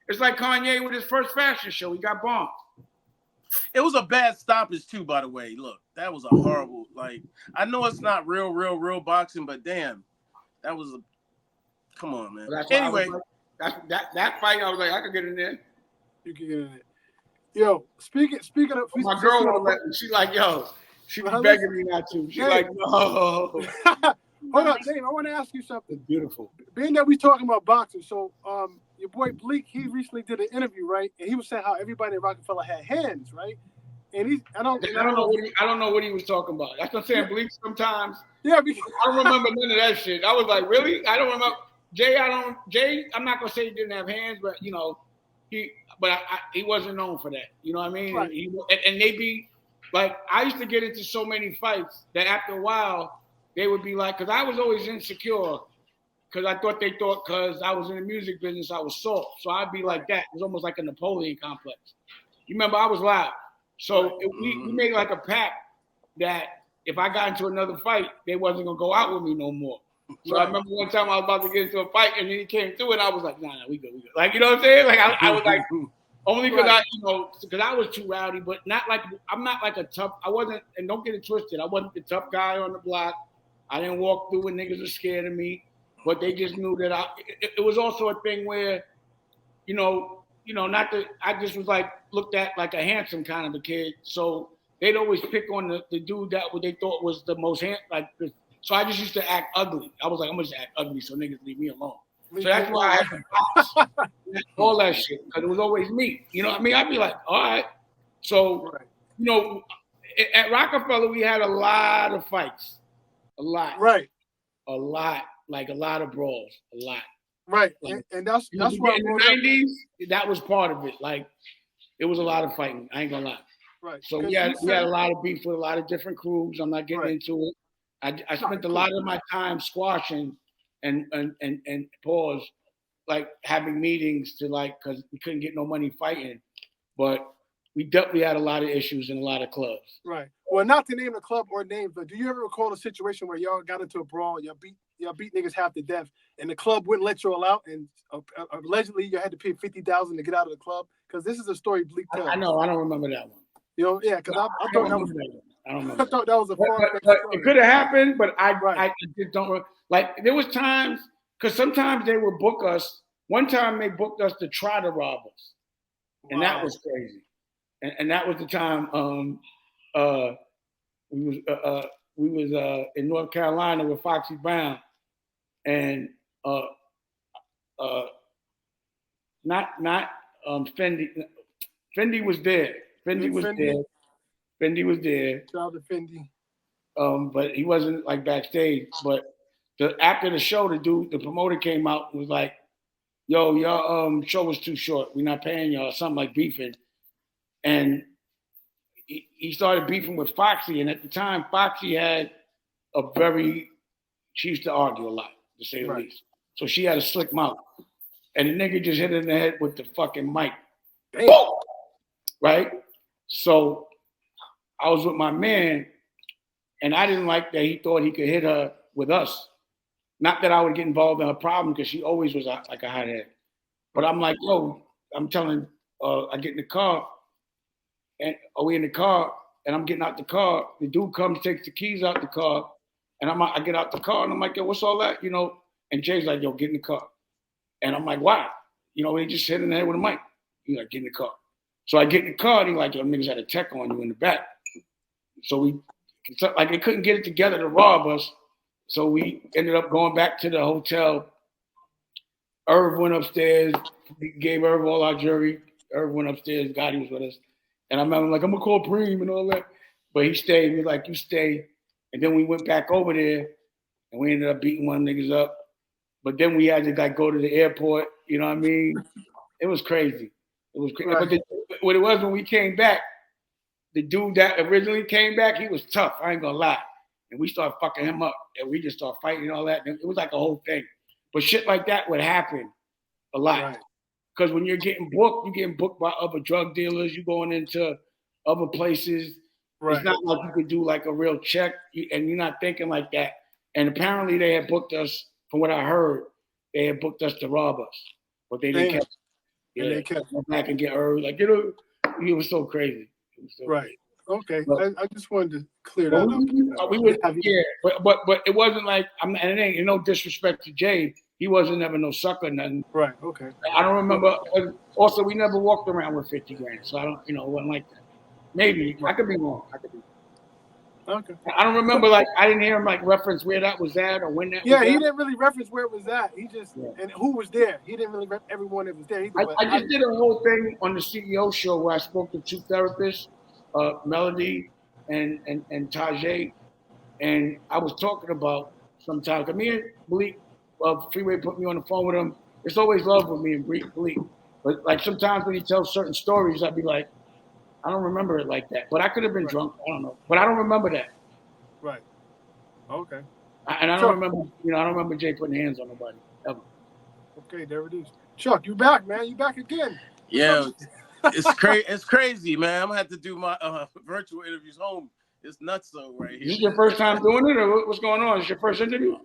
it's like Kanye with his first fashion show. He got bombed. It was a bad stoppage too, by the way. Look, that was a horrible. Like, I know it's not real boxing, but damn, that was a. Come on, man. Anyway, that fight, I was like, I could get in there. You can get in there. Yo, speaking of my girl won't let me. She's like, yo, she was begging me not to. She's like, no. Hold on, Dave. I want to ask you something. It's beautiful. Being that we talking about boxing, so your boy Bleak, he recently did an interview, right? And he was saying how everybody at Roc-A-Fella had hands, right? And I don't know what he was talking about. That's what I'm saying. Bleak sometimes. Yeah, because I don't remember none of that shit. I was like, really? I don't remember. Jay, I'm not gonna say he didn't have hands, but he wasn't known for that. You know what I mean? Right. And they be like, I used to get into so many fights that after a while they would be like, because I was always insecure, because I thought they thought because I was in the music business I was soft, so I'd be like that. It was almost like a Napoleon complex. You remember I was loud, so we made like a pact that if I got into another fight, they wasn't gonna go out with me no more. So I remember one time I was about to get into a fight, and then he came through, and I was like, nah, we good. Like, you know what I'm saying? Like, I was like, only because because I was too rowdy, but not like, I'm not like a tough, I wasn't, and don't get it twisted, I wasn't the tough guy on the block. I didn't walk through when niggas were scared of me, but they just knew that it was also a thing where, not that I just was like, looked at like a handsome kind of a kid. So they'd always pick on the dude that what they thought was the most so I just used to act ugly. I was like, I'm gonna just act ugly so niggas leave me alone. So that's why I had to box all that shit, because it was always me. You know what I mean? I'd be like, all right. So, at Roc-A-Fella, we had a lot of fights. A lot. Right. A lot. Like a lot of brawls. A lot. Right. Like, and that's why in the 90s, that was part of it. Like, it was a lot of fighting. I ain't gonna lie. Right. So we had a lot of beef with a lot of different crews. I'm not getting into it. I spent a lot of my time squashing and pause, like having meetings to because we couldn't get no money fighting, but we definitely had a lot of issues in a lot of clubs. Right. Well, not to name the club or names, but do you ever recall a situation where y'all got into a brawl, y'all beat niggas half to death, and the club wouldn't let y'all out, and allegedly you had to pay $50,000 to get out of the club? Because this is a story Bleak tells. I know. I don't remember that one. Because I thought that was. I don't remember. I thought that was a but it could have happened, but I just don't. Like, there was times, because sometimes they would book us. One time they booked us to try to rob us, and that was crazy. And that was the time we was in North Carolina with Foxy Brown, and not Fendi. Fendi was there. Fendi was there. Shout out to Fendi. But he wasn't like backstage. But after the show, the promoter came out and was like, "Yo, your show was too short. We're not paying y'all." Something like beefing, and he started beefing with Foxy. And at the time, Foxy had she used to argue a lot, to say the least. So she had a slick mouth, and the nigga just hit her in the head with the fucking mic. Damn. Right? So I was with my man, and I didn't like that he thought he could hit her with us. Not that I would get involved in her problem, because she always was like a hothead. But I'm like, yo, I'm telling, I get in the car, and we in the car, and I'm getting out the car. The dude comes, takes the keys out the car, and I get out the car, and I'm like, yo, what's all that? And Jay's like, yo, get in the car. And I'm like, why? He just hit in the head with a mic. He's like, get in the car. So I get in the car, and he's like, yo, niggas had a tech on you in the back. So they couldn't get it together to rob us. So we ended up going back to the hotel. Irv went upstairs, gave Irv all our jewelry. Irv went upstairs, Gotti was with us. And I remember, like, I'm gonna call Preem and all that. But he stayed. He was like, you stay. And then we went back over there, and we ended up beating one of the niggas up. But then we had to go to the airport. You know what I mean? It was crazy. It was crazy. Right. But what it was when we came back, the dude that originally came back, he was tough. I ain't gonna lie. And we started fucking him up, and we just started fighting and all that. And it was like a whole thing. But shit like that would happen a lot. Because when you're getting booked by other drug dealers. You're going into other places. Right. It's not like you could do like a real check, and you're not thinking like that. And apparently they had booked us, from what I heard, they had booked us to rob us. But they didn't catch us. Yeah, they kept back and get her. Like, it was so crazy. Crazy. Okay, but, I just wanted to clear that up. We would, but it wasn't like, and it ain't no disrespect to Jay. He wasn't ever no sucker, nothing. Right. Okay. I don't remember. Also, we never walked around with 50 grand, so I don't, it wasn't like that. Maybe I could be wrong. Okay. I don't remember. Like, I didn't hear him like reference where that was at or when that. Yeah, he didn't really reference where it was at. He just and who was there. He didn't really reference everyone that was there either. I just did a whole thing on the CEO show where I spoke to 2 therapists, Melody and Tajay, and I was talking about sometimes. Me and Bleak, Freeway put me on the phone with him. It's always love with me and Bleak. But like sometimes when he tells certain stories, I'd be like, I don't remember it like that. But I could have been drunk. I don't know. But I don't remember that. Right. Okay. And I don't remember, I don't remember Jay putting hands on nobody ever. Okay, there it is. Chuck, you back, man. You back again. Yeah. It's crazy, man. I'm gonna have to do my virtual interviews home. It's nuts though, right here. Is this your first time doing it, or what's going on? Is your first interview?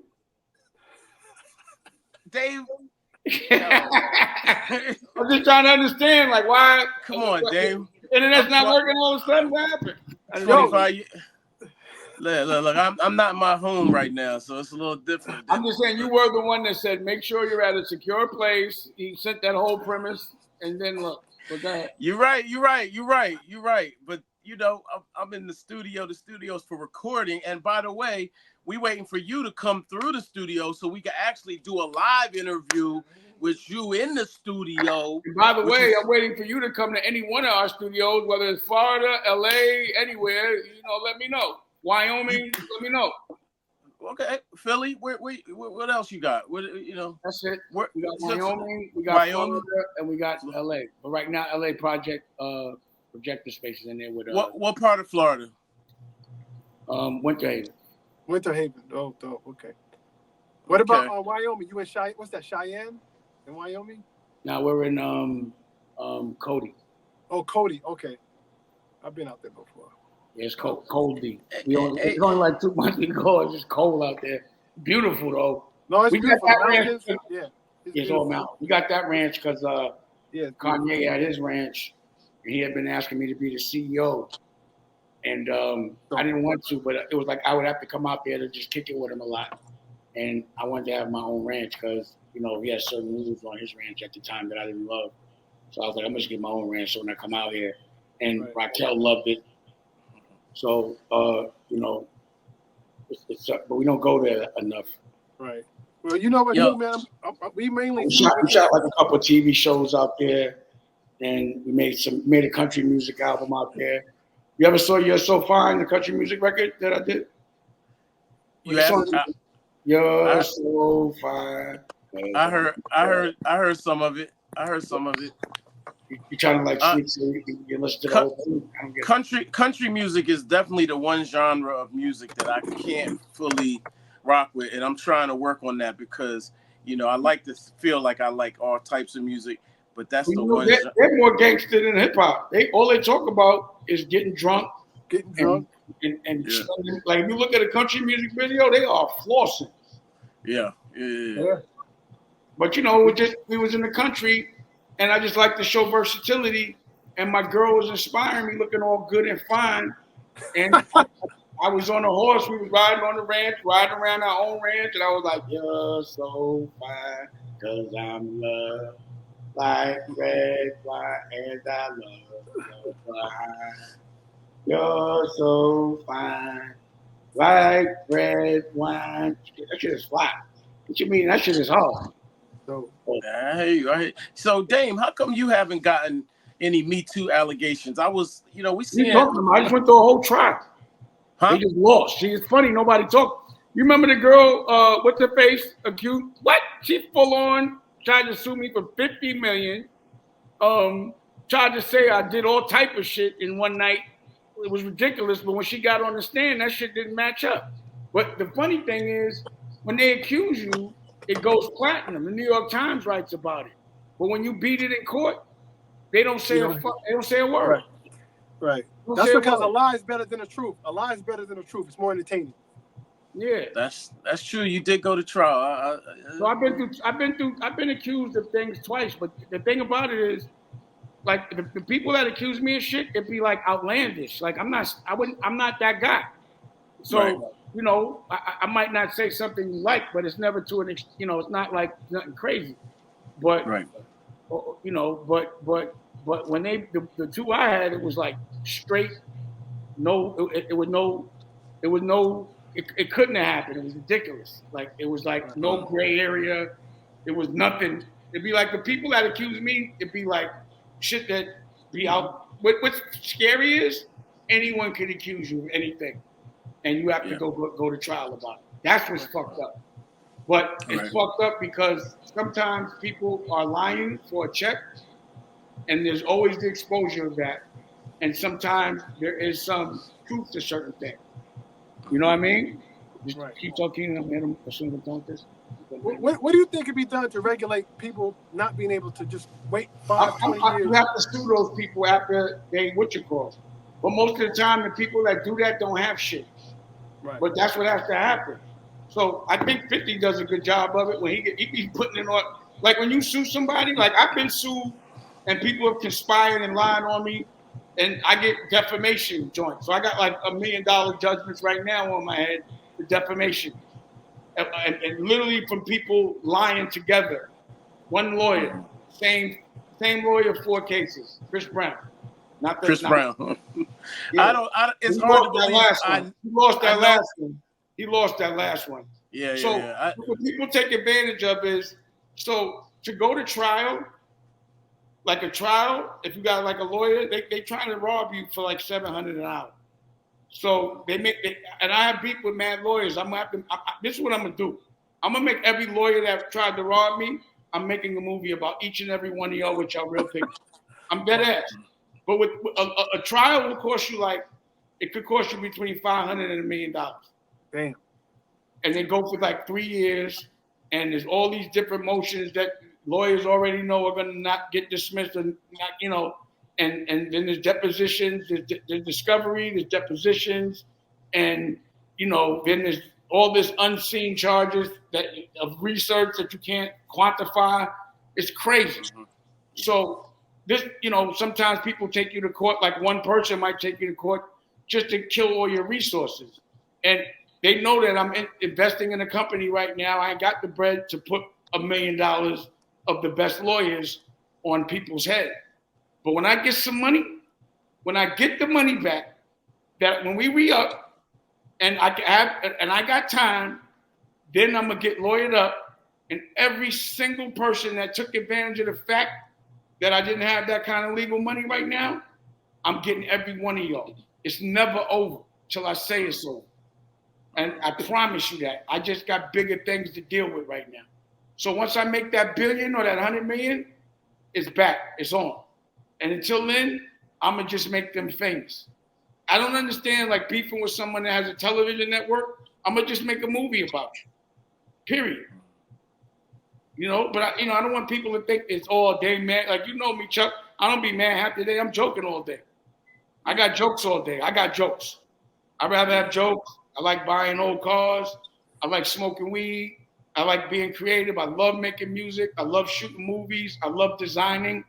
Dave. I'm just trying to understand, like, why? Come on, Dave. Internet's not working all of a sudden. What happened? Look, I'm not in my home right now, so it's a little different. I'm just saying, you were the one that said, make sure you're at a secure place. He sent that whole premise, and then look. Go ahead. You're right. But I'm in the studio. The studio's for recording. And by the way, we waiting for you to come through the studio so we can actually do a live interview with you in the studio. And by the way, I'm waiting for you to come to any one of our studios, whether it's Florida, LA, anywhere. Let me know. Wyoming, let me know. Okay, Philly. What else you got? That's it. We got Wyoming, we got Florida, and we got LA. But right now, LA projector spaces in there with. What part of Florida? Winter Haven. Winter Haven. Oh, okay. What about Wyoming? You in Cheyenne? What's that? Cheyenne in Wyoming? Now we're in Cody. Oh, Cody. Okay, I've been out there before. It's cold deep. It's only like 2 months ago. It's just cold out there. Beautiful though. No, it's beautiful. It's all mountains. We got that ranch because Kanye had his ranch, and he had been asking me to be the CEO, and I didn't want to, but it was like I would have to come out there to just kick it with him a lot, and I wanted to have my own ranch because he had certain rules on his ranch at the time that I didn't love, so I was like, I'm just get my own ranch so when I come out here, and Raquel loved it. So, but we don't go there enough. Right. Well, you know what, man? We mainly shot like a couple of TV shows out there, and we made a country music album out there. You ever saw "You're So Fine," the country music record that I did? You're so fine. I heard some of it. You're trying to like sweet, so you listen to the whole thing. Country music is definitely the one genre of music that I can't fully rock with, and I'm trying to work on that because I like to feel like I like all types of music, but that's the one. They're more gangster than hip hop. All they talk about is getting drunk, and like if you look at a country music video, they are flossing. Yeah. But we was in the country. And I just like to show versatility. And my girl was inspiring me, looking all good and fine. And I was on a horse. We was riding on the ranch, riding around our own ranch. And I was like, you're so fine, because I'm loved like red wine, and I love wine. You're so fine, like red wine. That shit is fly. What you mean? That shit is hard. So, Dame, how come you haven't gotten any Me Too allegations? I was, we see. I just went through a whole trial. Huh? They just lost. It's funny. Nobody talked. You remember the girl? What's her face? Acute. What? She full on tried to sue me for $50 million. Tried to say I did all type of shit in one night, it was ridiculous. But when she got on the stand, that shit didn't match up. But the funny thing is, when they accuse you, it goes platinum. The New York Times writes about it. But when you beat it in court, they don't say they don't say a word. Right. That's because a lie is better than the truth. A lie is better than the truth. It's more entertaining. Yeah, that's true. You did go to trial. So I've been accused of things twice. But the thing about it is, like the people that accuse me of shit, it'd be like outlandish. Like I'm not that guy. So Right. you know, I might not say something you like, but it's never to an you know, it's not like nothing crazy. But right. You know, but when the two I had, it was like straight. No, it couldn't have happened. It was ridiculous. Like it was like no gray area. It was nothing. It'd be like the people that accuse me. It'd be like shit that be out. What's scary is anyone can accuse you of anything, and you have to go to trial about it. That's what's fucked up. But it's fucked up because sometimes people are lying for a check, and there's always the exposure of that. And sometimes there is some truth to certain things. You know what I mean? Just keep talking and I'm assuming don't this. What do you think could be done to regulate people not being able to just wait 20 years? You have to sue those people after they But most of the time, the people that do that don't have shit. Right. But that's what has to happen. So I think 50 does a good job of it when he be putting it on. Like when you sue somebody, like I've been sued and people have conspired and lied on me. And I get defamation joints. So I got like $1 million judgments right now on my head for defamation. And literally from people lying together. One lawyer, same lawyer, 4 cases. Chris Brown. Chris Brown. Yeah. It's hard to believe. He lost that last one. He lost that last one. Yeah. What people take advantage of is, so to go to trial, like a trial, if you got like a lawyer, they trying to rob you for like $700 an hour. So and I have beef with mad lawyers. This is what I'm gonna do. I'm gonna make every lawyer that tried to rob me. I'm making a movie about each and every one of y'all with y'all real people. I'm dead ass. But with a trial will cost you it could cost you between $500 and $1 million. Damn. And then go for like 3 years, and there's all these different motions that lawyers already know are going to not get dismissed, and not, you know, and then there's depositions, there's discovery, there's depositions, and you know, then there's all this unseen charges of research that you can't quantify. It's crazy. So this, you know, sometimes people take you to court. Like one person might take you to court just to kill all your resources, and they know that I'm investing in a company right now. I ain't got the bread to put $1 million of the best lawyers on people's head. But when I get some money, when I get the money back, that when we re-up and I got time, then I'm gonna get lawyered up. And every single person that took advantage of the fact that I didn't have that kind of legal money right now, I'm getting every one of y'all. It's never over till I say it's over. And I promise you that. I just got bigger things to deal with right now. So once I make that billion or that 100 million, it's back, it's on. And until then, I'm gonna just make them famous. I don't understand like beefing with someone that has a television network. I'm gonna just make a movie about you, period. You know, but I don't want people to think it's all day mad. Like, you know me, Chuck, I don't be mad half the day, I'm joking all day. I got jokes all day, I got jokes. I'd rather have jokes. I like buying old cars. I like smoking weed. I like being creative. I love making music. I love shooting movies. I love designing.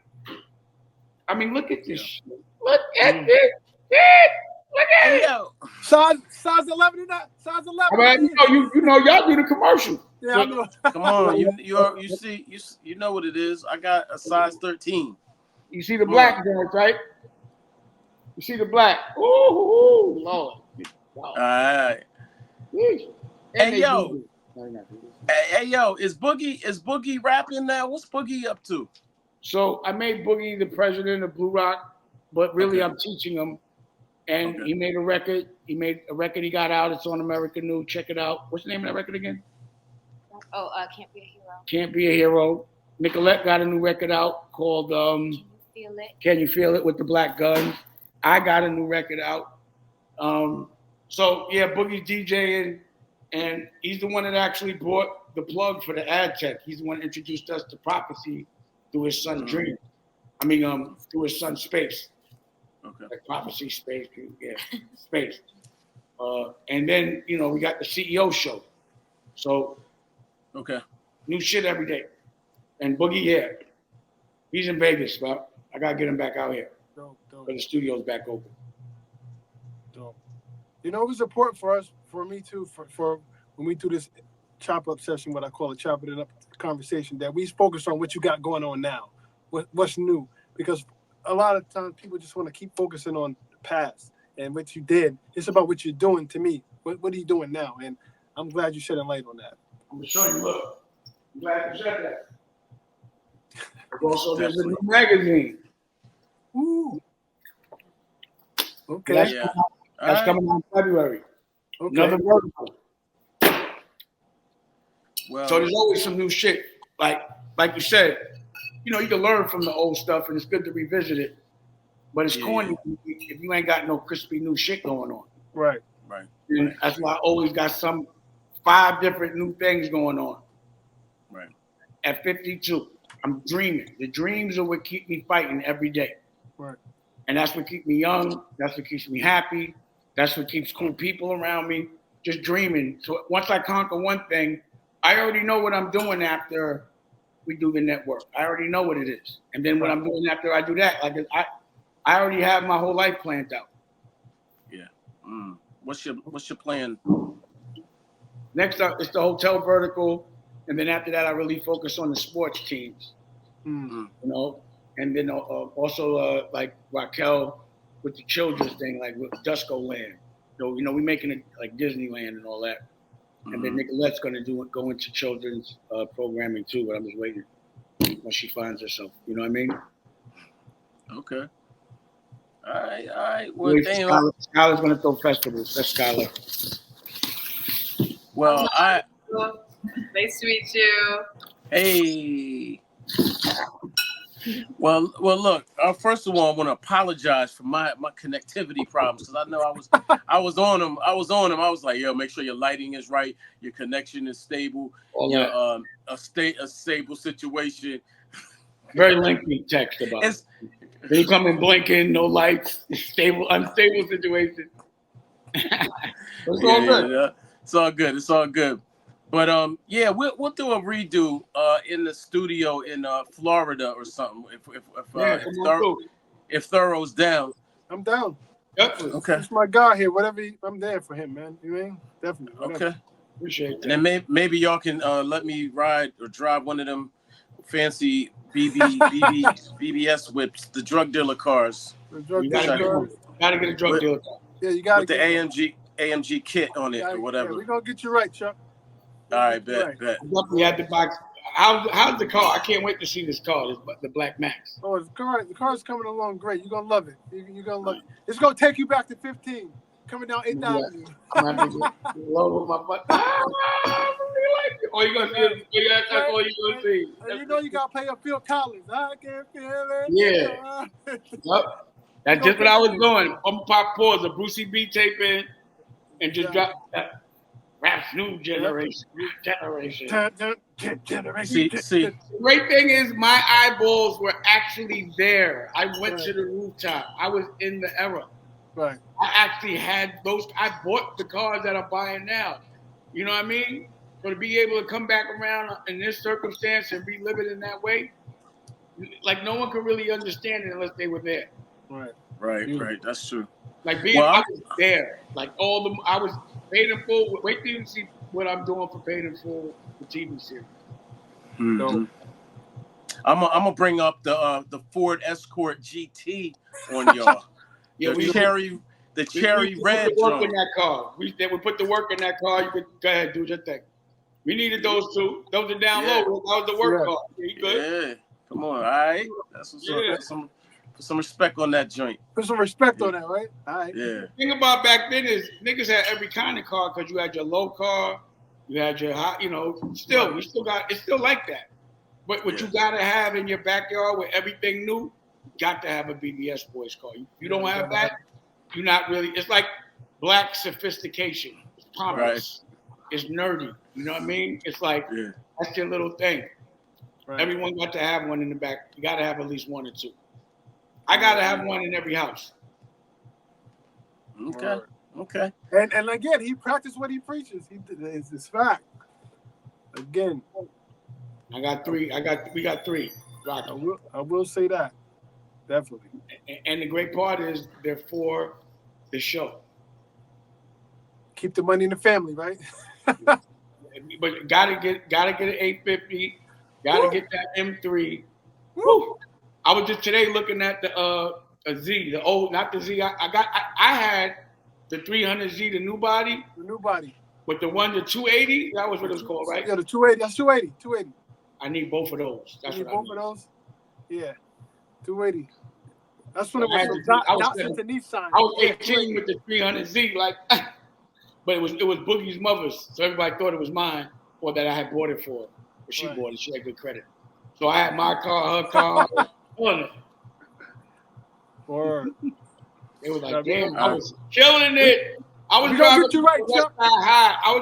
I mean, look at this shit. Look at this shit. Look at it. Yo. Size 11 or not? Size 11. I mean, you know, y'all do the commercial. Yeah, I know. Come on, you know what it is. I got a size 13. You see the black joints, right? You see the black. Ooh, Lord. All right. Hey yo, is Boogie rapping now? What's Boogie up to? So I made Boogie the president of Blue Rock, but really I'm teaching him. And he made a record. He made a record he got out. It's on American New. Check it out. What's the name of that record again? Oh, Can't Be a Hero. Can't Be a Hero. Nicolette got a new record out called Can You Feel It? Can You Feel It with the Black Guns. I got a new record out So yeah, Boogie's DJing, and he's the one that actually brought the plug for the Adtech. He's the one that introduced us to Prophecy through his son Dream. Through his son Space. Okay. Like Prophecy, Space, yeah, Space. And then we got the CEO show. So okay, new shit every day. And Boogie, yeah, he's in Vegas, but I gotta get him back out here. Dope. But the studio's back open. Dope. It was important for me too, for when we do this chop up session, what I call a chopping it up conversation, that we focus on what you got going on now, what's new, because a lot of times people just want to keep focusing on the past and what you did. It's about what you're doing. To me, what are you doing now? And I'm glad you shed a light on that. I'm gonna show you. Look, I'm glad you said that. Also, there's a new magazine. Ooh. Okay. That's coming out in February. Okay. Another vertical. Well, So there's always some new shit. Like you said, you can learn from the old stuff, and it's good to revisit it. But it's corny if you ain't got no crispy new shit going on. Right. And that's why I always got 5 different new things going on. Right. At 52, I'm dreaming. The dreams are what keep me fighting every day. Right. And that's what keeps me young. That's what keeps me happy. That's what keeps cool people around me. Just dreaming. So once I conquer one thing, I already know what I'm doing after we do the network. I already know what it is. And then what I'm doing after I do that, like I already have my whole life planned out. Yeah. What's your plan? Next up, it's the hotel vertical, and then after that, I really focus on the sports teams. And then also like Raquel with the children's thing, like with Dusko Land. So we making it like Disneyland and all that. And then Nicolette's gonna go into children's programming too, but I'm just waiting when she finds herself. You know what I mean? Okay. All right. Well, Skylar's gonna throw festivals. That's Skylar. Well, Nice to meet you. Hey. Well, look. First of all, I want to apologize for my connectivity problems, because I know I was on them. I was like, yo, make sure your lighting is right, your connection is stable, a stable situation. Very lengthy text about it. They come in blinking, no lights, unstable situation. It's all good. It's all good. But we'll do a redo in the studio in Florida or something. If Thorough's down. I'm down. Definitely. Okay. It's my guy here. Whatever, I'm there for him, man. You mean? Definitely. Whatever. Okay. Appreciate that. And then maybe y'all can let me ride or drive one of them fancy BBS whips, the drug dealer cars. You gotta get a drug dealer car. Yeah, you gotta with the AMG kit on it or whatever. Yeah, we're gonna get you right, Chuck. All right, bet. We had the box. How's the car? I can't wait to see this car, the Black Max. Oh, the car's coming along great. You're gonna love it. You're gonna love it. It's gonna take you back to 15, coming down 8th Avenue. I'm gonna get low with my butt. All you gonna see is that's all you gonna see. And you know you gotta play up Phil Collins. I can feel it. Yeah. Yep. That's just what I was doing. I'm pop pause a Brucey B tape in and just drop that. Rap's new generation. See. The great thing is my eyeballs were actually there. I went to the rooftop. I was in the era. Right. I actually had those. I bought the cars that I'm buying now. You know what I mean? So to be able to come back around in this circumstance and relive it in that way, like no one could really understand it unless they were there. Right. That's true. Like I was there. Like I was paid in full. Wait till you see what I'm doing for paid in full the TV series. Mm-hmm. I'm gonna bring up the Ford Escort GT on y'all. the cherry red work in that car. We put the work in that car. You could go ahead do your thing. We needed those two. Those are down low. That was the work car. You good? Yeah. Come on, all right. That's what's up. Put some respect on that joint. Put some respect on that, right? All right. Yeah. The thing about back then is niggas had every kind of car because you had your low car, you had your high, we still got, it's still like that. But what you gotta have in your backyard with everything new, you got to have a BBS boys car. You don't have that, you're not really, it's like black sophistication. It's pompous. It's nerdy. You know what I mean? It's like that's your little thing. Right. Everyone got to have one in the back. You got to have at least one or two. I got to have one in every house. Okay. Okay. And again, he practiced what he preaches. It's fact. Again, I got three. We got three. I will say that. Definitely. And the great part is they're for the show. Keep the money in the family, right? But gotta get an 850. Gotta get that M3. Woo. I was just today looking at the a Z, the old, not the Z. I had the 300Z, the new body. The new body. But the 280, that was what it was called, right? Yeah, the 280. That's 280. 280. I need both of those. That's what I need. Both of those? Yeah. 280. That's when it was from Nissan. I was 18 with the 300Z, like, but it was Boogie's mother's, so everybody thought it was mine, or that I had bought it for her. But she bought it. She had good credit. So I had my car, her car, on it. Word. It was like, damn, I was killing it. I was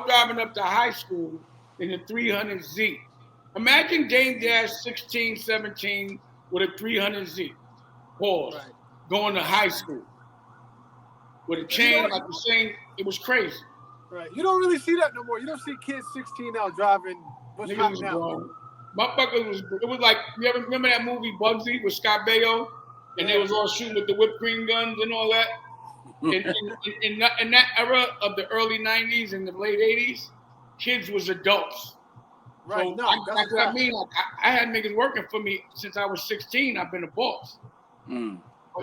driving up to high school in the 300Z. Imagine Dame Dash 16, 17 with a 300Z. Pause. Right. Going to high school with a chain like the same. It was crazy. Right. You don't really see that no more. You don't see kids 16 now driving. What's hot now? It was like, you ever remember that movie Bugsy with Scott Baio? And they was all shooting with the whipped cream guns and all that. In that era of the early 90s and the late 80s, kids was adults. Right. So that's what I mean. Like, I had niggas working for me since I was 16. I've been a boss.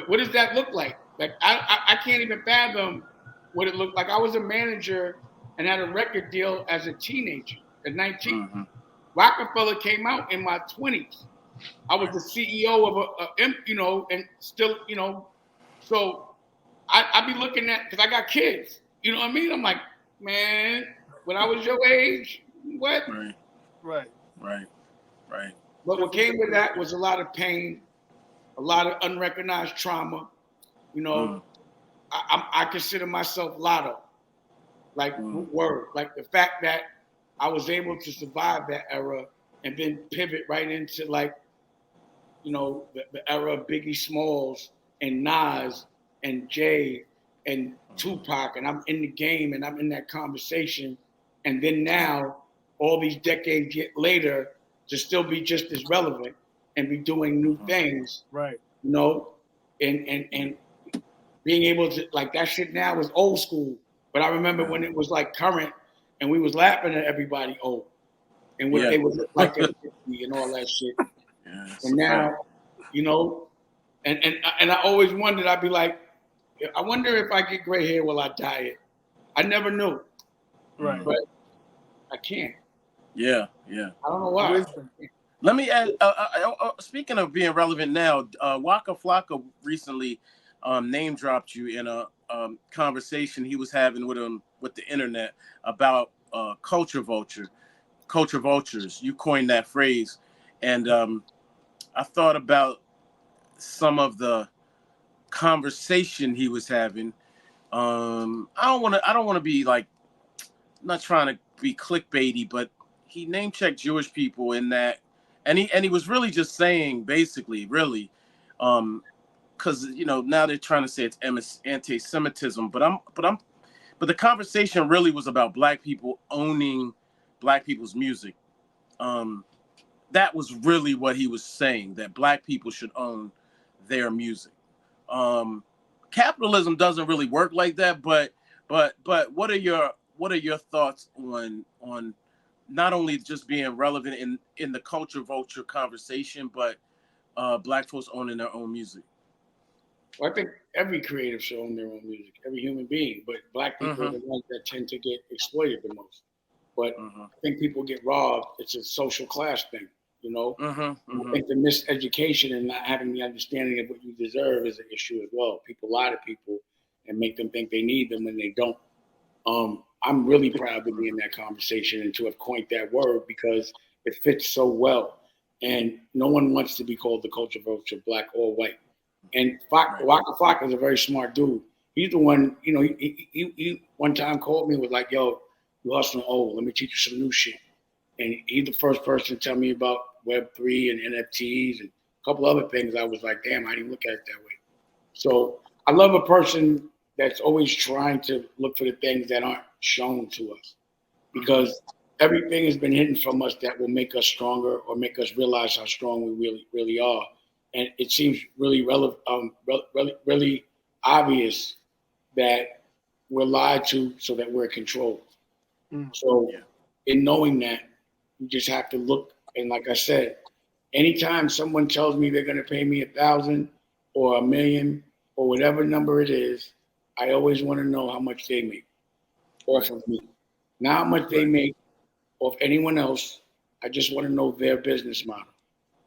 What does that look like? Like I can't even fathom what it looked like. I was a manager and had a record deal as a teenager at 19. Roc-A-Fella came out in my 20s. I was the CEO of and still, so I be looking at, because I got kids, you know what I mean? I'm like, man, when I was your age, what? Right. But what came with that was a lot of pain, a lot of unrecognized trauma. I consider myself lotto, like word, like the fact that I was able to survive that era and then pivot right into like, the era of Biggie Smalls and Nas and Jay and Tupac, and I'm in the game and I'm in that conversation. And then now, all these decades later, to still be just as relevant and be doing new things, right? And being able to, like, that shit now is old school. But I remember when it was like current and we was laughing at everybody old and what they would look like at 50 and all that shit. And now, and I always wondered, I'd be like, I wonder if I get gray hair, will I dye it? I never knew. Right. But I can't. Yeah. I don't know why. Let me add, speaking of being relevant now, Waka Flocka recently name dropped you in a conversation he was having with the internet about culture vultures. You coined that phrase. And I thought about some of the conversation he was having. I don't want to be like, not trying to be clickbaity, but he name checked Jewish people in that, and he was really just saying basically, really, because now they're trying to say it's anti-Semitism, but the conversation really was about Black people owning Black people's music. That was really what he was saying, that Black people should own their music. Capitalism doesn't really work like that, but what are your thoughts on not only just being relevant in the culture vulture conversation, but Black folks owning their own music? Well, I think every creative should own their own music, every human being, but Black people are the ones that tend to get exploited the most. But I think people get robbed. It's a social class thing, I think the miseducation and not having the understanding of what you deserve is an issue as well. People lie to people and make them think they need them when they don't. I'm really proud to be in that conversation and to have coined that word because it fits so well. And no one wants to be called the culture vulture, Black or white. And Waka Flocka is a very smart dude. He's the one, you know, he one time called me and was like, yo, you hustling old. Let me teach you some new shit. And he's the first person to tell me about Web3 and NFTs and a couple other things. I was like, damn, I didn't look at it that way. So I love a person that's always trying to look for the things that aren't shown to us, because everything has been hidden from us that will make us stronger or make us realize how strong we really are. And it seems really really obvious that we're lied to so that we're controlled. So in knowing that, you just have to look. And like I said, anytime someone tells me they're going to pay me 1,000 or 1,000,000 or whatever number it is, I always want to know how much they make off of me. Not how much they make off anyone else. I just want to know their business model.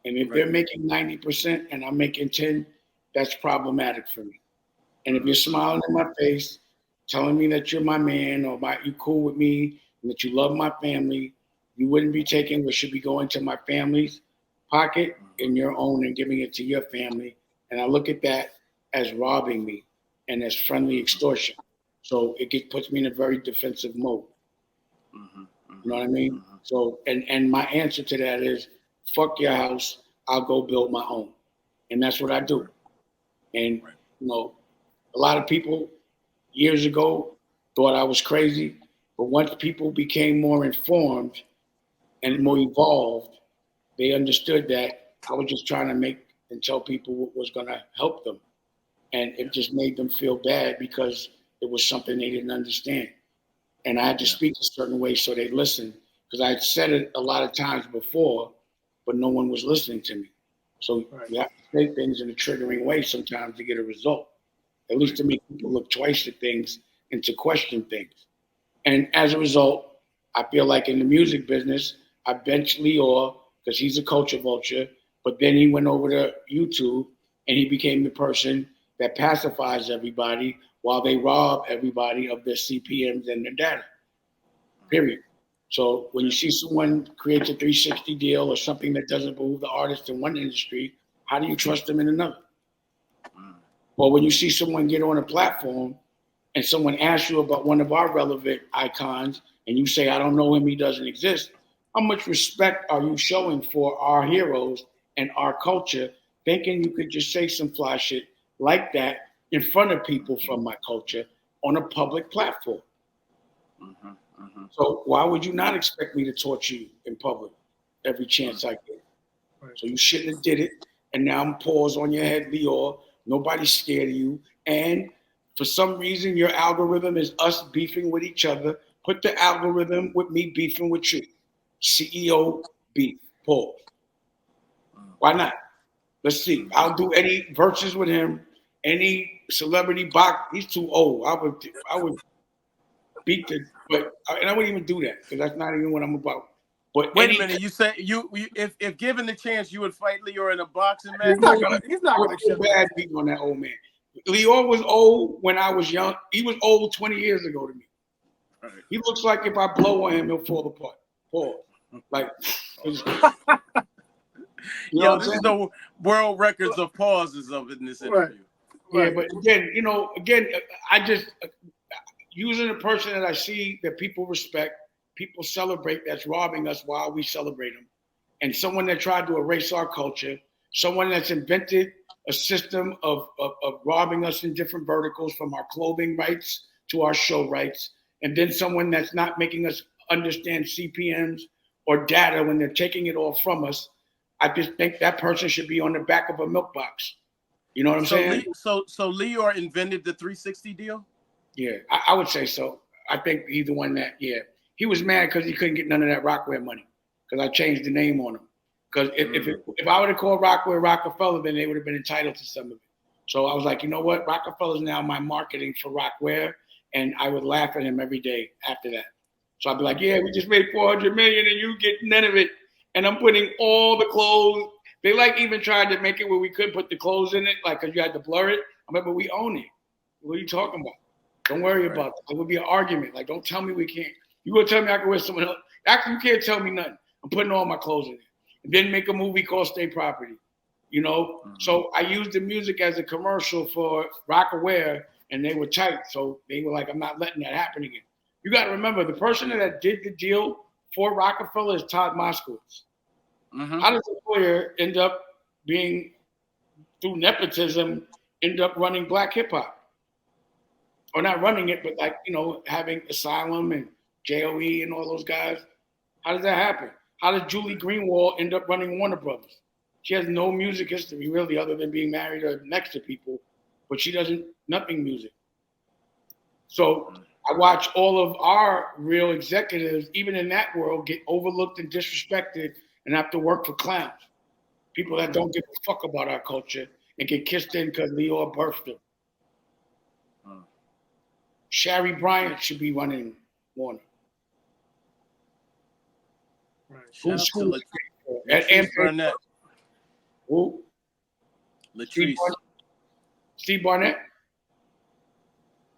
And if they're making 90% and I'm making 10, that's problematic for me. And if you're smiling in my face, telling me that you're my man or you cool with me and that you love my family, you wouldn't be taking what should be going to my family's pocket in your own and giving it to your family. And I look at that as robbing me and as friendly extortion. So it puts me in a very defensive mode. You know what I mean? So, and my answer to that is, fuck your house, I'll go build my own. And that's what I do. And, you know, a lot of people years ago thought I was crazy, but once people became more informed and more evolved, they understood that I was just trying to make and tell people what was going to help them. And it just made them feel bad because it was something they didn't understand. And I had to speak a certain way so they'd listen, because I had said it a lot of times before, but no one was listening to me. So you have to say things in a triggering way sometimes to get a result, at least to make people look twice at things and to question things. And as a result, I feel like in the music business, I benched Lyor because he's a culture vulture, but then he went over to YouTube and he became the person that pacifies everybody while they rob everybody of their CPMs and their data, period. So when you see someone creates a 360 deal or something that doesn't behoove the artist in one industry, how do you trust them in another? Or when you see someone get on a platform and someone asks you about one of our relevant icons and you say, I don't know him, he doesn't exist, how much respect are you showing for our heroes and our culture, thinking you could just say some fly shit like that in front of people from my culture on a public platform? So why would you not expect me to torture you in public every chance I get? So you shouldn't have did it. And now I'm paws on your head, Lyor. Nobody's scared of you. And for some reason, your algorithm is us beefing with each other. Put the algorithm with me beefing with you. CEO beef, pause. Why not? Let's see. I'll do any verses with him, any celebrity box. He's too old. I would beat the, and I wouldn't even do that because that's not even what I'm about. But wait a minute, you say you if given the chance, you would fight Lyor in a boxing match? He's not gonna show bad beat on that old man. Lyor was old when I was young. He was old 20 years ago to me. Right. He looks like if I blow on him, he'll fall apart. Pause. Like, yo, this is the world records of pauses of it in this interview. Yeah, but again, I just using a person that I see that people respect, people celebrate, that's robbing us while we celebrate them, and someone that tried to erase our culture, someone that's invented a system of robbing us in different verticals, from our clothing rights to our show rights, and then someone that's not making us understand CPMs or data when they're taking it all from us. I just think that person should be on the back of a milk box. You know what I'm saying? So Lyor invented the 360 deal? Yeah, I would say so. I think he's the one that, he was mad because he couldn't get none of that Rockware money because I changed the name on him. Because if I would have called Rockware Roc-A-Fella, then they would have been entitled to some of it. So I was like, you know what? Roc-A-Fella is now my marketing for Rockware, and I would laugh at him every day after that. So I'd be like, yeah, we just made $400 million and you get none of it. And I'm putting all the clothes. They even tried to make it where we couldn't put the clothes in it, because you had to blur it. I'm like, but we own it. What are you talking about? Don't worry about it. It would be an argument. Like, don't tell me we can't. You gonna tell me I can wear someone else? Actually, you can't tell me nothing. I'm putting all my clothes in it. And then make a movie called State Property. So I used the music as a commercial for Roc-A-Ware and they were tight. So they were like, I'm not letting that happen again. You got to remember, the person that did the deal for Roc-A-Fella is Todd Moskowitz. Mm-hmm. How does a lawyer end up being, through nepotism, end up running black hip hop? Or not running it, but like, having Asylum and JOE and all those guys. How does that happen? How does Julie Greenwald end up running Warner Brothers? She has no music history really, other than being married or next to people, but she doesn't, nothing music. So I watch all of our real executives, even in that world, get overlooked and disrespected and have to work for clowns. People that don't give a fuck about our culture and get kissed in because Lyor birthed them. Shari Bryant should be running Warner. Right. Who's school? Latrice Burnett. Who? Latrice. Steve Barnett?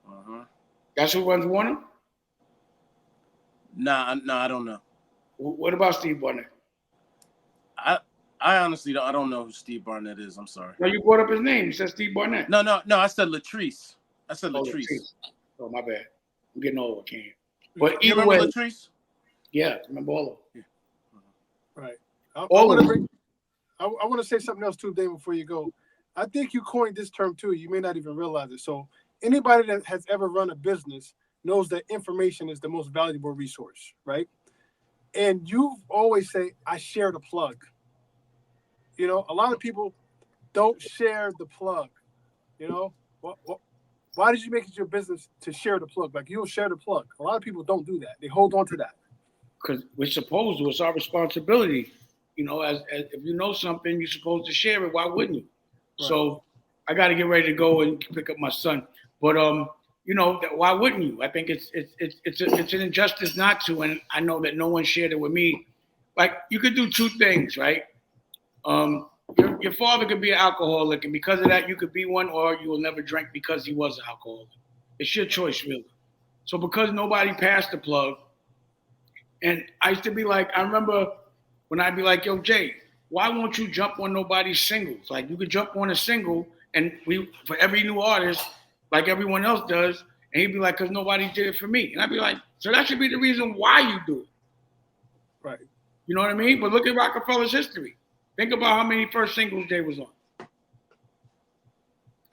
Uh-huh. That's who runs Warner? Nah, I don't know. What about Steve Barnett? I honestly don't. I don't know who Steve Barnett is. I'm sorry. No, you brought up his name. You said Steve Barnett. No. I said Latrice. I said Latrice. Oh, my bad. I'm getting old. I can't. But You either remember way, Latrice? yeah, I remember all of them. Right. I want to say something else too, Dave, before you go. I think you coined this term too. You may not even realize it. So anybody that has ever run a business knows that information is the most valuable resource, right? And you always say, I share the plug. A lot of people don't share the plug. Why did you make it your business to share the plug? Like, you'll share the plug. A lot of people don't do that. They hold on to that. Because we're supposed to. It's our responsibility. As if you know something, you're supposed to share it. Why wouldn't you? Right. So I got to get ready to go and pick up my son. But why wouldn't you? I think it's an injustice not to, and I know that no one shared it with me. Like, you could do two things, right? Your father could be an alcoholic, and because of that, you could be one, or you will never drink because he was an alcoholic. It's your choice, really. So because nobody passed the plug, and I used to be like, I remember when I'd be like, yo, Jay, why won't you jump on nobody's singles? Like, you could jump on a single, and for every new artist, like everyone else does, and he'd be like, because nobody did it for me. And I'd be like, so that should be the reason why you do it. Right. You know what I mean? But look at Roc-A-Fella's history. Think about how many first singles Jay was on.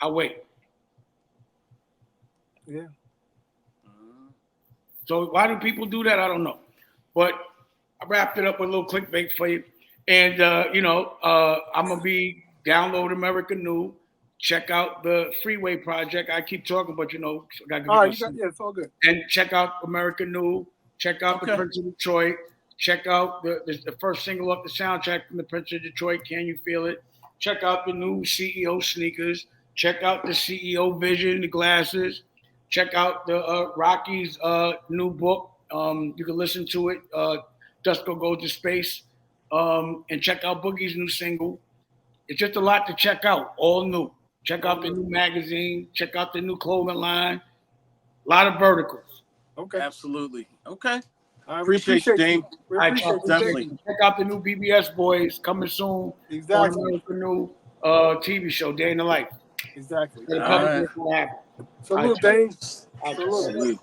I'll wait. Yeah. So why do people do that? I don't know. But I wrapped it up with a little clickbait for you. And, I'm going to be download America New. Check out the Freeway project. I keep talking, but, I got to all right, it's all good. And check out America New. Check out The Prince of Detroit. Check out the first single off the soundtrack from The Prince of Detroit, Can You Feel It? Check out the new CEO sneakers. Check out the CEO vision, the glasses. Check out the Rocky's new book. You can listen to it, Dusko Goes to Space. And check out Boogie's new single. It's just a lot to check out, all new. Check out the new magazine. Check out the new clothing line. A lot of verticals. Okay. Absolutely. Okay. I appreciate you, Dame. Definitely. Check out the new BBS Boys coming soon. Exactly. On the new TV show, Day in the Life. Exactly. Salute, Dame. Salute.